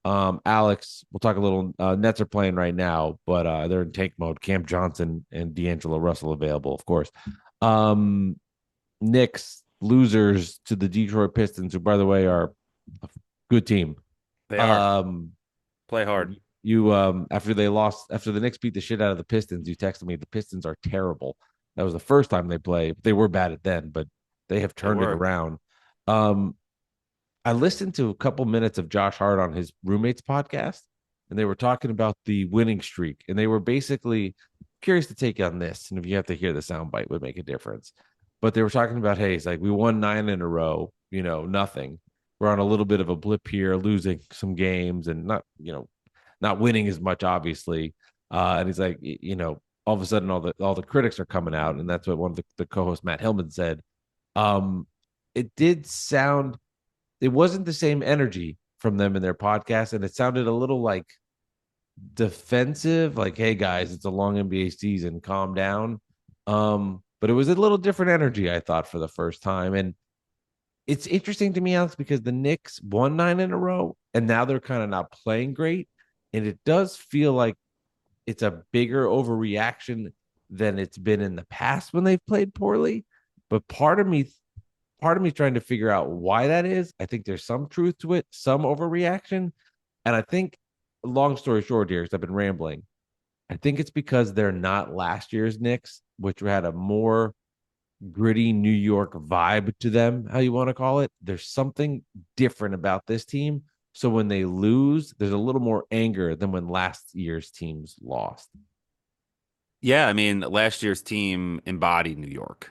Alex, we'll talk a little. Nets are playing right now, but they're in tank mode. Cam Johnson and D'Angelo Russell available, of course. Knicks losers to the Detroit Pistons, who, by the way, are a good team. They are. Play hard. You after the Knicks beat the shit out of the Pistons, you texted me the Pistons are terrible. That was the first time they played. They were bad at then, but they have turned it around. I listened to a couple minutes of Josh Hart on his roommate's podcast, and they were talking about the winning streak, and they were basically curious to take on this. And if you have to hear the soundbite, would make a difference. But they were talking about, hey, it's like we won 9 in a row, nothing. We're on a little bit of a blip here, losing some games and not winning as much, obviously. And he's like, all of a sudden, all the critics are coming out, and that's what one of the co-hosts, Matt Hillman, said. It did sound. It wasn't the same energy from them in their podcast, and it sounded a little like defensive, like, hey guys, it's a long NBA season, calm down. But it was a little different energy, I thought, for the first time. And it's interesting to me, Alex, because the Knicks won 9 in a row, and now they're kind of not playing great. And it does feel like it's a bigger overreaction than it's been in the past when they've played poorly. But part of me trying to figure out why that is. I think there's some truth to it, some overreaction. And I think, long story short here, because I've been rambling, I think it's because they're not last year's Knicks, which had a more gritty New York vibe to them, how you want to call it. There's something different about this team. So when they lose, there's a little more anger than when last year's teams lost. Yeah, I mean, last year's team embodied New York,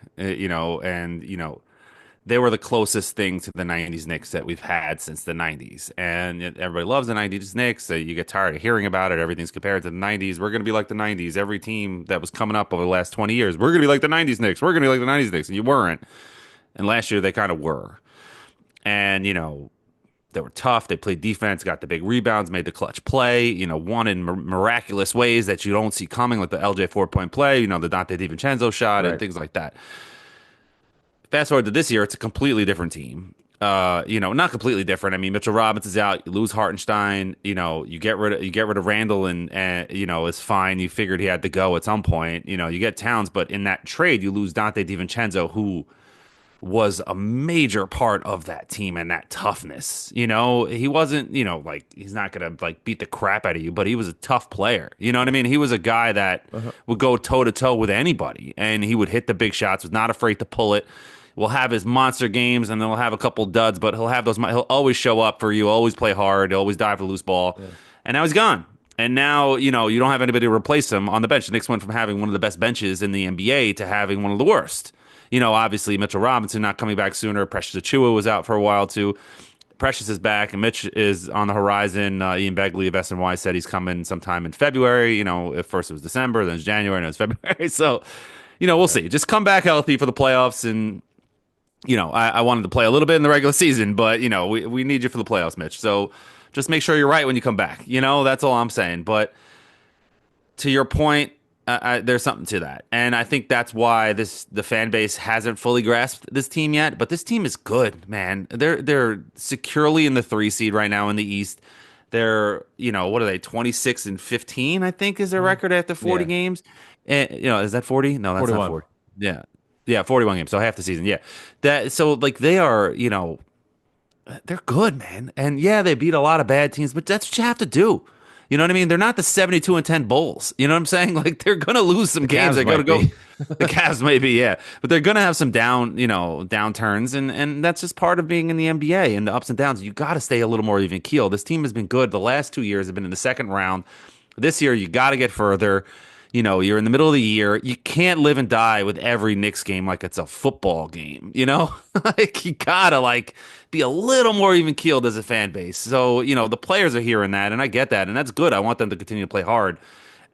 they were the closest thing to the 90s Knicks that we've had since the 90s. And everybody loves the 90s Knicks. So you get tired of hearing about it. Everything's compared to the 90s. We're going to be like the 90s. Every team that was coming up over the last 20 years, we're going to be like the 90s Knicks. We're going to be like the 90s Knicks. And you weren't. And last year they kind of were. And, they were tough. They played defense, got the big rebounds, made the clutch play, won in miraculous ways that you don't see coming, like the LJ 4-point play, the Dante DiVincenzo shot, and things like that. Fast forward to this year, it's a completely different team. Not completely different. I mean, Mitchell Robinson's out. You lose Hartenstein. You get rid of Randall, and it's fine. You figured he had to go at some point. You get Towns, but in that trade, you lose Dante DiVincenzo, who was a major part of that team and that toughness. He wasn't, he's not gonna beat the crap out of you, but he was a tough player. You know what I mean? He was a guy that would go toe to toe with anybody, and he would hit the big shots. Was not afraid to pull it. Will have his monster games, and then he'll have a couple duds, but he'll have those. He'll always show up for you, always play hard, always dive for the loose ball. Yeah. And now he's gone. And now, you don't have anybody to replace him on the bench. The Knicks went from having one of the best benches in the NBA to having one of the worst. Obviously Mitchell Robinson not coming back sooner. Precious Achiuwa was out for a while too. Precious is back, and Mitch is on the horizon. Ian Begley of SNY said he's coming sometime in February. At first it was December, then it's January, and it's February. So, we'll see. Just come back healthy for the playoffs. And I wanted to play a little bit in the regular season, but we need you for the playoffs, Mitch. So just make sure you're right when you come back. That's all I'm saying. But to your point, there's something to that, and I think that's why the fan base hasn't fully grasped this team yet. But this team is good, man. They're securely in the 3 seed right now in the East. They're what are they, 26-15? I think is their record after 40 games. And is that 40? No, that's 41. Not 40. Yeah, 41 games, so half the season. Yeah, they are, they're good, man. And yeah, they beat a lot of bad teams, but that's what you have to do. You know what I mean? They're not the 72-10 Bulls. You know what I'm saying? Like, they're gonna lose some games. They're gonna go. The Cavs maybe, yeah, but they're gonna have some downturns, and that's just part of being in the NBA and the ups and downs. You got to stay a little more even keel. This team has been good. The last 2 years have been in the second round. This year, you got to get further. You're in the middle of the year. You can't live and die with every Knicks game like it's a football game, Like, you gotta, be a little more even keeled as a fan base. So, the players are hearing that, and I get that, and that's good. I want them to continue to play hard.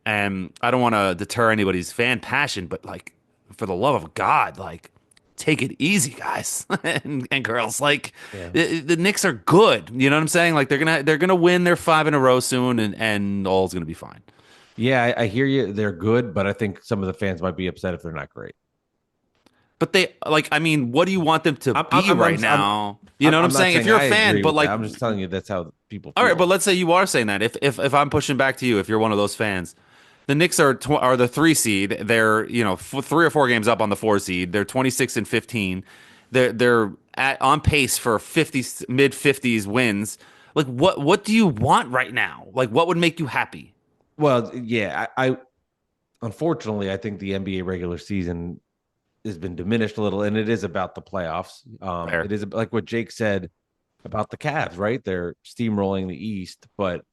And I don't want to deter anybody's fan passion, but like, for the love of God, like, take it easy, guys and girls. Like, Yeah. the Knicks are good. You know what I'm saying? Like, they're gonna win their 5 in a row soon, and all's gonna be fine. Yeah, I hear you. They're good, but I think some of the fans might be upset if they're not great. But they like, I mean, what do you want them to be right now? You know what I'm not saying? If you're a I fan, agree but with that. like, I'm just telling you that's how people all feel. right, but let's say you are saying that. If I'm pushing back to you, if you're one of those fans, the Knicks are the 3 seed. They're 3 or 4 games up on the 4 seed. They're 26 and 15. They're on pace for 50 mid 50s wins. Like, what do you want right now? Like, what would make you happy? Well, yeah, I unfortunately I think the NBA regular season has been diminished a little, and it is about the playoffs. Fair. It is like what Jake said about the Cavs, right? They're steamrolling the East, but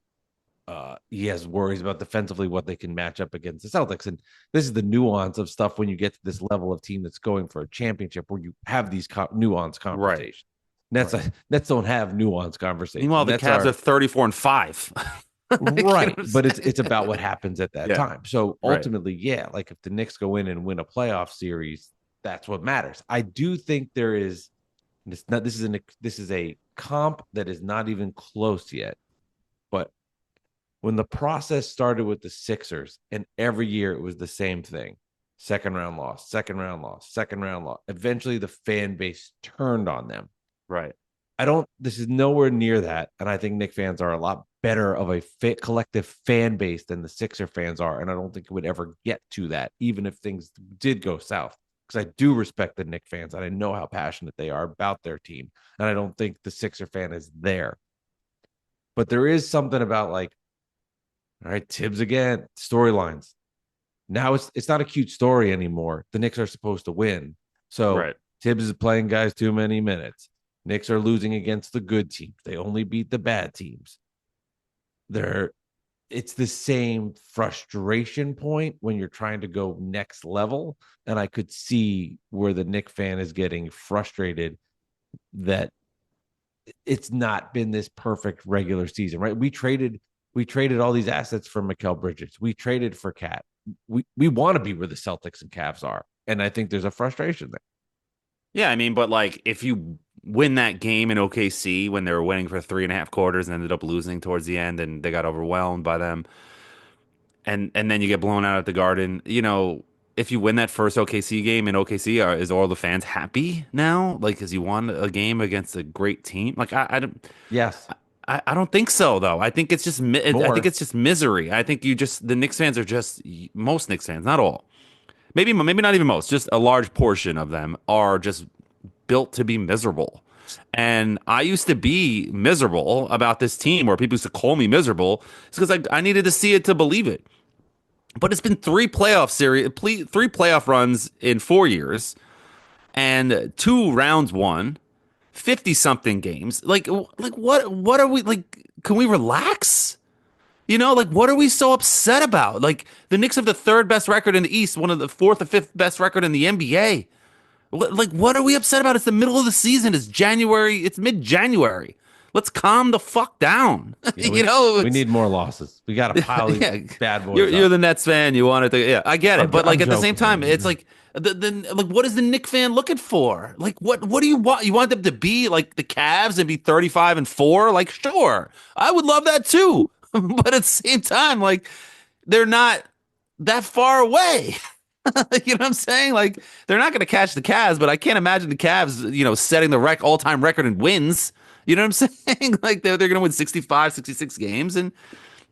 he has worries about defensively what they can match up against the Celtics. And this is the nuance of stuff when you get to this level of team that's going for a championship where you have these nuanced conversations. Nets don't have nuanced conversations. Meanwhile, the Cavs are 34 and 5. Right, but it's about what happens at that Yeah. time. So ultimately, yeah, like if the Knicks go in and win a playoff series, that's what matters. I do think there is this is a comp that is not even close yet. But when the process started with the Sixers, and every year it was the same thing. Second round loss, second round loss, second round loss. Eventually the fan base turned on them. Right. This is nowhere near that. And I think Knick fans are a lot better of a collective fan base than the Sixer fans are. And I don't think it would ever get to that, even if things did go south. Because I do respect the Knick fans and I know how passionate they are about their team. And I don't think the Sixer fan is there. But there is something about like, all right, Thibs again, storylines. Now it's not a cute story anymore. The Knicks are supposed to win. So Thibs is playing guys too many minutes. Knicks are losing against the good teams. They only beat the bad teams. It's the same frustration point when you're trying to go next level. And I could see where the Knick fan is getting frustrated that it's not been this perfect regular season, right? We traded all these assets for Mikal Bridges. We traded for Cat. We want to be where the Celtics and Cavs are. And I think there's a frustration there. Yeah, I mean, but like if you win that game in OKC when they were winning for 3.5 quarters and ended up losing towards the end and they got overwhelmed by them, and then you get blown out at the Garden, if you win that first OKC game in OKC, is all the fans happy now? Like, because you won a game against a great team? Like, I don't. Yes. I don't think so, though. I think it's just I think it's just misery. I think the Knicks fans are just, most Knicks fans, not all. Maybe not even most, just a large portion of them are just built to be miserable. And I used to be miserable about this team, or people used to call me miserable. It's because I needed to see it to believe it. But it's been 3 playoff runs in 4 years, and 2 rounds won, 50-something games. Like what are we like? Can we relax? Like, what are we so upset about? Like, the Knicks have the 3rd best record in the East, one of the 4th or 5th best record in the NBA. Like, what are we upset about? It's the middle of the season. It's January. It's mid-January. Let's calm the fuck down. Yeah, we need more losses. We got to pile these bad boys. You're the Nets fan. You want it to, yeah, I get it. But like, at the same time, man. it's like, like, what is the Knick fan looking for? Like, what do you want? You want them to be like the Cavs and be 35 and 4? Like, sure, I would love that too. But at the same time, like, they're not that far away. You know what I'm saying? Like, they're not going to catch the Cavs, but I can't imagine the Cavs, setting the all-time record in wins. You know what I'm saying? Like, they're going to win 65, 66 games, and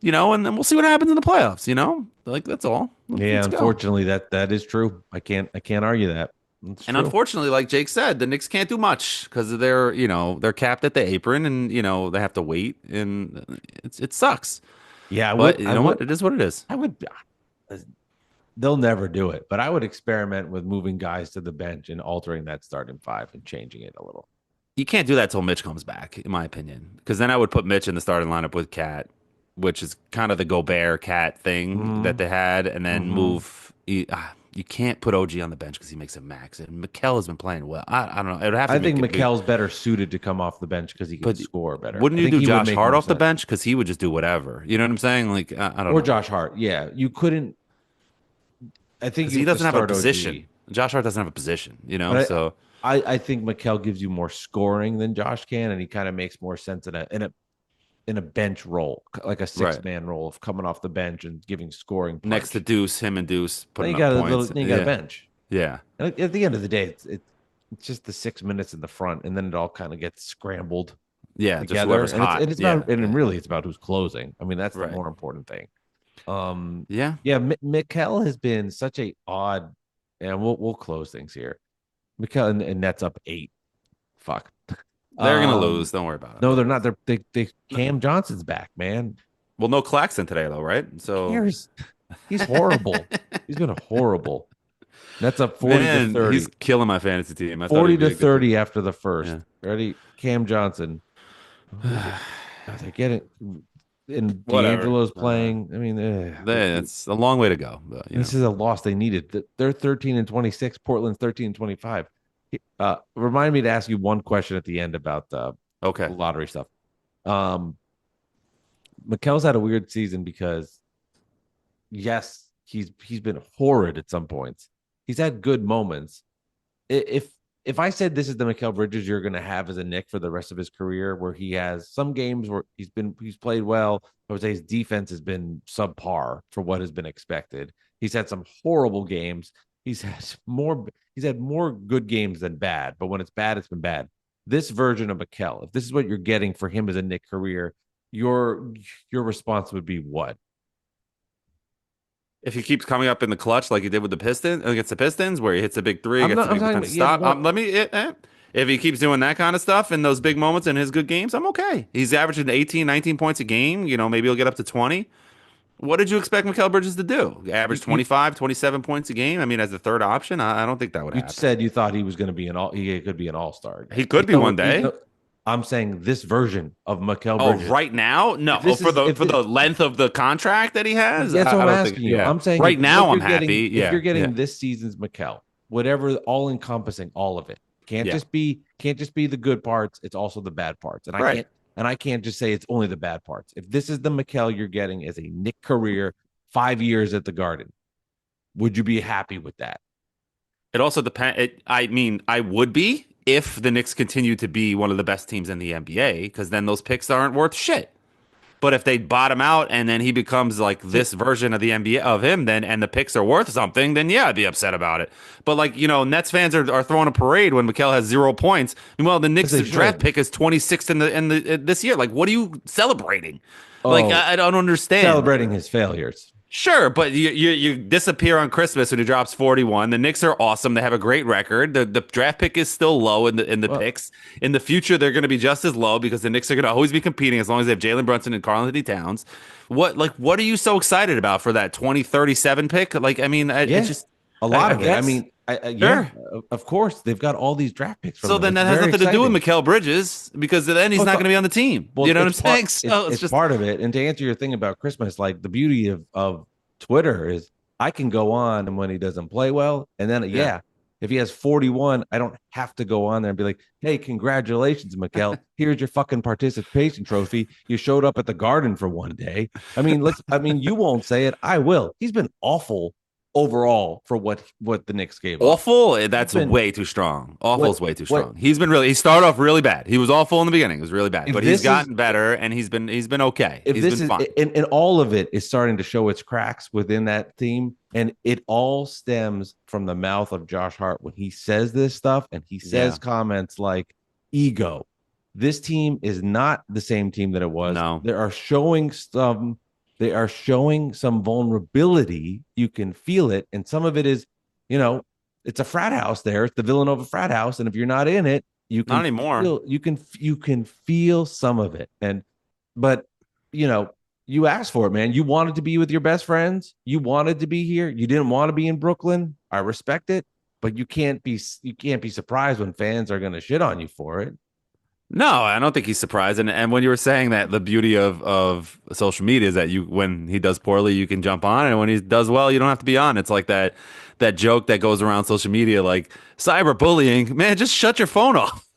and then we'll see what happens in the playoffs. Like, that's all. Let's unfortunately, that is true. I can't argue that. It's and true. Unfortunately, like Jake said, the Knicks can't do much because they're capped at the apron, and they have to wait, and it sucks. Yeah, but what? It is what it is. I would. They'll never do it, but I would experiment with moving guys to the bench and altering that starting 5 and changing it a little. You can't do that till Mitch comes back, in my opinion, because then I would put Mitch in the starting lineup with Cat, which is kind of the Gobert Cat thing that they had, and then move. you can't put OG on the bench because he makes a max. And Mikal has been playing well. I don't know. It would have to I think make it big. Mikel's better suited to come off the bench because he can But score better. wouldn't I you think do he would Josh make Hart more off the sense. bench because he would just do whatever? You know what I'm saying? Like I don't Or know. Josh Hart. Yeah, you couldn't. I think Because you he have to doesn't have a start position. OG. Josh Hart doesn't have a position. You know, But so I think Mikel gives you more scoring than Josh can, and he kind of makes more sense in a bench role, like a right 6-man role of coming off the bench and giving scoring next to punch. Deuce, him and Deuce Then you putting up got a points. then you got a bench. Yeah. And at the end of the day, it's just the 6 minutes in the front, and then it all kind of gets scrambled Yeah, just together. whoever's And hot. it's Yeah, about and yeah. really it's about who's closing. I mean, that's the Right. more important thing. Yeah. Yeah, Mikel has been such a odd, and we'll close things here. Mikel and Nets up 8. Fuck. They're gonna lose. Don't worry about it. No, they're not. They Cam Johnson's back, man. Well, no Claxton today though, right? So Cares? He's horrible. He's been horrible. That's up 40 to man, 30. he's killing my fantasy team. I thought 40 he'd be to a good 30 after the first. Yeah. Ready? Cam Johnson. They're getting and Whatever. D'Angelo's playing. I mean, It's a long way to go. But, this is a loss they needed. They're 13 and 26. Portland's 13 and 25. Remind me to ask you one question at the end about the okay. lottery stuff. Mikel's had a weird season because, yes, he's been horrid at some points. He's had good moments. If I said this is the Mikal Bridges you're going to have as a Knick for the rest of his career, where he has some games where he's played well, I would say his defense has been subpar for what has been expected. He's had some horrible games. He's had more good games than bad, but when it's bad, it's been bad. This version of Mikal, if this is what you're getting for him as a Knick career, your response would be what? If he keeps coming up in the clutch like he did with the Pistons against the Pistons, where he hits a big three, I'm gets not- a big I'm talking defensive about- stop. If he keeps doing that kind of stuff in those big moments in his good games, I'm okay. He's averaging 18, 19 points a game. You know, maybe he'll get up to 20. What did you expect Mikal Bridges to do? Average 25, 27 points a game? I mean, as the third option, I don't think that would You happen. said you thought he was going to be he could be an all-star. He could be one day. I'm saying this version of Mikal Oh, Bridges. right now? No. For the length of the contract that he has? That's what I I'm don't asking think, you. yeah. I'm saying right now I'm you're getting- happy. If Yeah. you're getting yeah. this season's Mikal, whatever, all encompassing, all of it. Can't Yeah. just be the good parts. It's also the bad parts. And Right. I can't just say it's only the bad parts. If this is the Mikal you're getting as a Knick career, 5 years at the Garden, would you be happy with that? It also depends. I mean, I would be if the Knicks continue to be one of the best teams in the NBA, because then those picks aren't worth shit. But if they bottom out and then he becomes like this version of the NBA of him, then and the picks are worth something, then yeah, I'd be upset about it. But like, you know, Nets fans are throwing a parade when Mikal has 0 points. Meanwhile, the Knicks draft pick is 26th in the this year. Like, what are you celebrating? Like, I don't understand. Celebrating his failures. Sure, but you disappear on Christmas when he drops 41. The Knicks are awesome. They have a great record. The draft pick is still low in the picks. In the future, they're going to be just as low because the Knicks are going to always be competing as long as they have Jalen Brunson and Karl-Anthony Towns. What are you so excited about for that 2037 pick? Like, I mean, it's just a lot of it. I guess. mean, yeah, of course they've got all these draft picks. So then that has nothing to do with Mikal Bridges because then he's not going to be on the team. Well, you know what I'm saying? So it's just part of it. And to answer your thing about Christmas, like the beauty of Twitter is I can go on and when he doesn't play well, and then if he has 41, I don't have to go on there and be like, hey, congratulations, Mikal. Here's your fucking participation trophy. You showed up at the Garden for one day. I mean, you won't say it. I will. He's been awful overall for what the Knicks gave up. Awful? That's way too strong. Awful is way too strong. He started off really bad. He was awful in the beginning. It was really bad. But he's gotten better and he's been okay. He's been fine. And all of it is starting to show its cracks within that team. And it all stems from the mouth of Josh Hart when he says this stuff and he says comments like ego. This team is not the same team that it was. No. They are showing some vulnerability. You can feel it. And some of it is, it's a frat house there. It's the Villanova frat house. And if you're not in it, you can not anymore. You can feel some of it. But you asked for it, man. You wanted to be with your best friends. You wanted to be here. You didn't want to be in Brooklyn. I respect it, but you can't be surprised when fans are going to shit on you for it. No, I don't think he's surprised. And when you were saying that the beauty of social media is that you when he does poorly, you can jump on, and when he does well, you don't have to be on. It's like that joke that goes around social media, like cyberbullying. Man, just shut your phone off.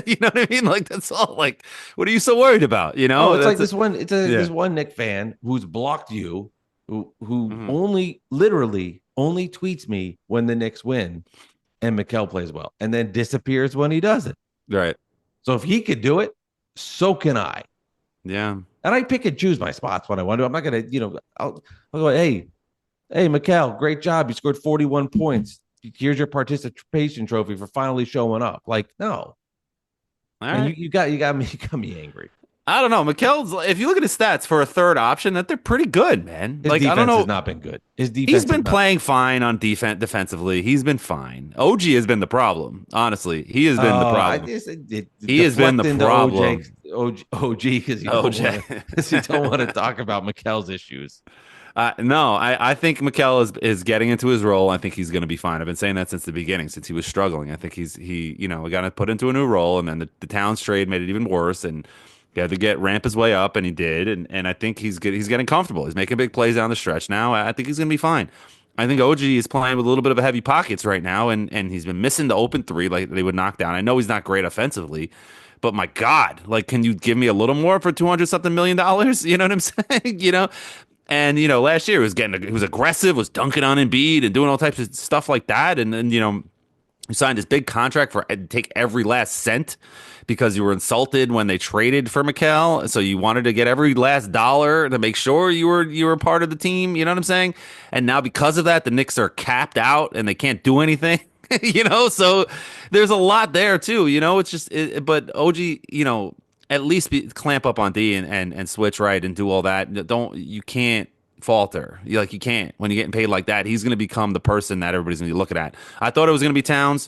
You know what I mean? Like that's all. Like, what are you so worried about? You Oh, know? it's like That's this one. yeah. This one Nick fan who's blocked you, who Mhm. only literally only tweets me when the Knicks win and Mikal plays well, and then disappears when he doesn't. Right. So if he could do it, so can I. Yeah. And I pick and choose my spots when I want to. I'm not gonna, I'll go, hey, Mikal, great job. You scored 41 points. Here's your participation trophy for finally showing up. Like, no. All And right. you got me angry. I don't know. Mikel's, if you look at his stats for a third option, that they're pretty good, man. His Like, I don't defense has know. not been good. His He's defense has been not. playing fine on defensively. He's been fine. OG has been the problem. Honestly, he has been the I problem. just He has been the deflect into problem. OG because you don't OJ. want to because you don't want to talk about Mikel's issues. No, I think Mikel is getting into his role. I think he's going to be fine. I've been saying that since the beginning, since he was struggling. I think we got to put into a new role, and then the Towns trade made it even worse, and he had to ramp his way up, and he did, and I think he's good. He's getting comfortable. He's making big plays down the stretch now. I think he's going to be fine. I think OG is playing with a little bit of a heavy pockets right now, and he's been missing the open three like they would knock down. I know he's not great offensively, but my God, like, can you give me a little more for 200 something million dollars? You know what I'm saying? And last year he was aggressive, was dunking on Embiid and doing all types of stuff like that. And then he signed this big contract for take every last cent because you were insulted when they traded for Mikal. So you wanted to get every last dollar to make sure you were part of the team. You know what I'm saying? And now because of that, the Knicks are capped out and they can't do anything. So there's a lot there too. It's just, but OG, at least clamp up on D and switch right and do all that. You can't falter. You can't when you're getting paid like that. He's going to become the person that everybody's going to be looking at. I thought it was going to be Towns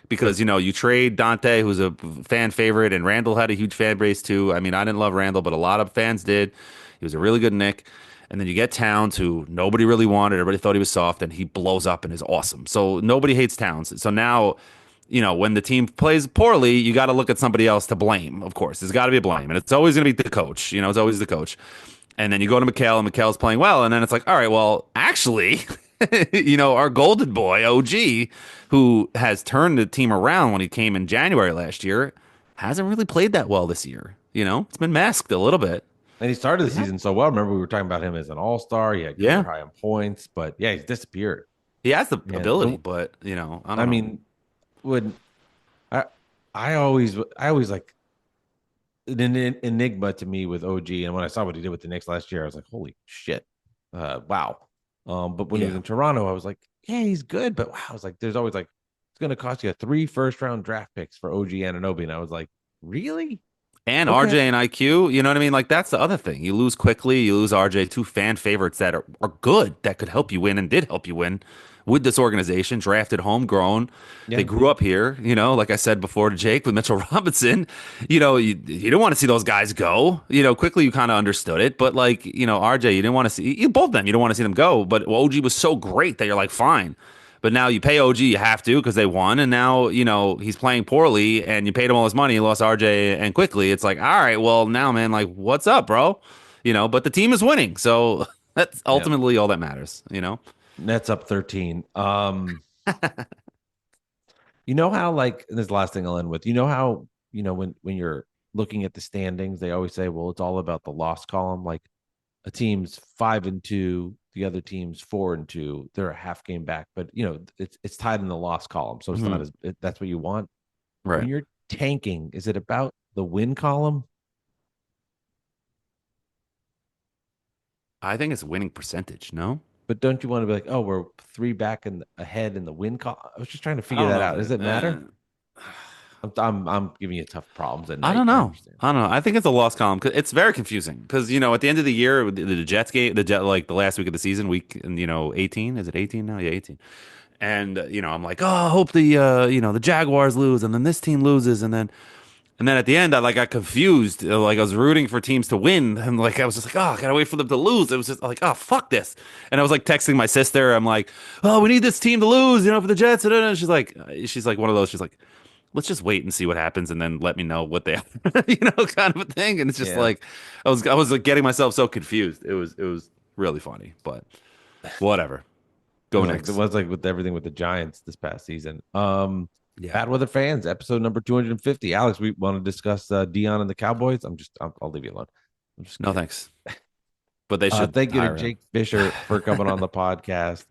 because you trade Dante, who's a fan favorite, and Randall had a huge fan base too. I mean, I didn't love Randall, but a lot of fans did. He was a really good Nick. And then you get Towns, who nobody really wanted. Everybody thought he was soft, and he blows up and is awesome. So nobody hates Towns. So now, when the team plays poorly, you got to look at somebody else to blame. Of course, there's got to be a blame, and it's always going to be the coach. It's always the coach. And then you go to Mikal, and Mikal's playing well, and then it's like, all right, well, actually, our golden boy OG, who has turned the team around when he came in January last year, hasn't really played that well this year. It's been masked a little bit. And he started the season so well. Remember, we were talking about him as an all-star. He had career high in points, but yeah, he's disappeared. He has the ability, but I don't know. I mean, when I always like an enigma to me with OG, and when I saw what he did with the Knicks last year, I was like, holy shit, wow. But when he was in Toronto, I was like, yeah, he's good, but wow, I was like, there's always like it's going to cost you 3 first-round draft picks for OG Anunoby, and I was like, really? And Okay. RJ and IQ, you know what I mean? Like, that's the other thing. You lose quickly. You lose RJ, two fan favorites that are good, that could help you win and did help you win with this organization, drafted homegrown. Yeah. They grew up here, like I said before to Jake with Mitchell Robinson. You didn't want to see those guys go. Quickly you kind of understood it. But, like, RJ, you didn't want to see both of them. You don't want to see them go. But OG was so great that you're like, fine. But now you pay OG, you have to because they won, and now he's playing poorly, and you paid him all his money, you lost RJ, and quickly it's like, all right, well now, man, like, what's up, bro? But the team is winning, so that's ultimately all that matters. Nets up 13. You know how, like, and this is the last thing I'll end with. You know how when you're looking at the standings, they always say, well, it's all about the loss column. Like, a team's 5-2, the other team's 4-2. They're a half game back, but it's tied in the loss column, so it's not as that's what you want. Right. When you're tanking, is it about the win column? I think it's winning percentage. No, But don't you want to be like, oh, we're 3 back and ahead in the win column? I was just trying to figure that out. Does it matter? I'm giving you tough problems at night. I don't know. I think it's a loss column. It's very confusing because at the end of the year, the Jets game, like the last week of the season, week, and 18. Is it 18 now? Yeah, 18. And I'm like, oh, I hope the Jaguars lose, and then this team loses, and then at the end, I got confused. Like, I was rooting for teams to win, and like I was just like, oh, I gotta wait for them to lose. It was just like, oh, fuck this. And I was like texting my sister. I'm like, oh, we need this team to lose, for the Jets. And she's like one of those. She's like, let's just wait and see what happens, and then let me know what they, kind of a thing. And it's just Yeah. like I was like getting myself so confused. It was really funny, but whatever. Go It Knicks. was like with everything with the Giants this past season. Yeah. Bad Weather Fans, episode number 250. Alex, we want to discuss Dion and the Cowboys. I'll leave you alone. I'm just No kidding. thanks. But they should Thank you to hire him. Jake Fischer for coming on the podcast.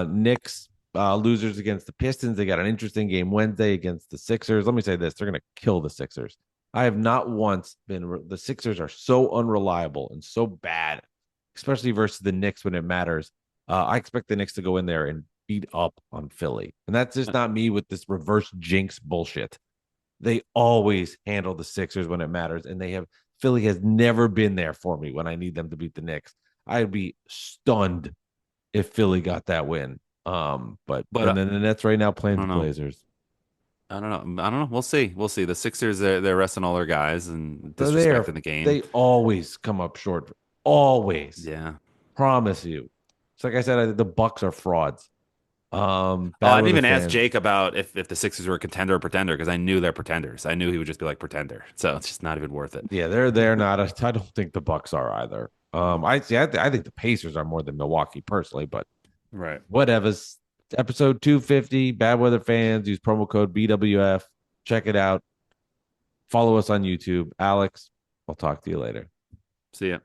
Knicks losers against the Pistons. They got an interesting game Wednesday against the Sixers. Let me say this: they're going to kill the Sixers. I have not once been. The Sixers are so unreliable and so bad, especially versus the Knicks when it matters. I expect the Knicks to go in there and beat up on Philly, and that's just not me with this reverse jinx bullshit. They always handle the Sixers when it matters, and Philly has never been there for me when I need them to beat the Knicks. I'd be stunned if Philly got that win. But But and then the Nets right now playing the don't know. Blazers. I don't know. We'll see. We'll see. The Sixers, they're resting all their guys and They're there. disrespecting the game. They always come up short. Always. Yeah. Promise you. It's like I said, the Bucks are frauds. I Bad didn't weather even ask fans. Jake about if the Sixers were a contender or pretender because I knew they're pretenders. I knew he would just be like pretender. So it's just not even worth it. Yeah, they're not. I don't think the Bucks are either. I think the Pacers are more than Milwaukee personally, but Right. whatever's. Episode 250, Bad Weather Fans. Use promo code BWF. Check it out. Follow us on YouTube. Alex, I'll talk to you later. See ya.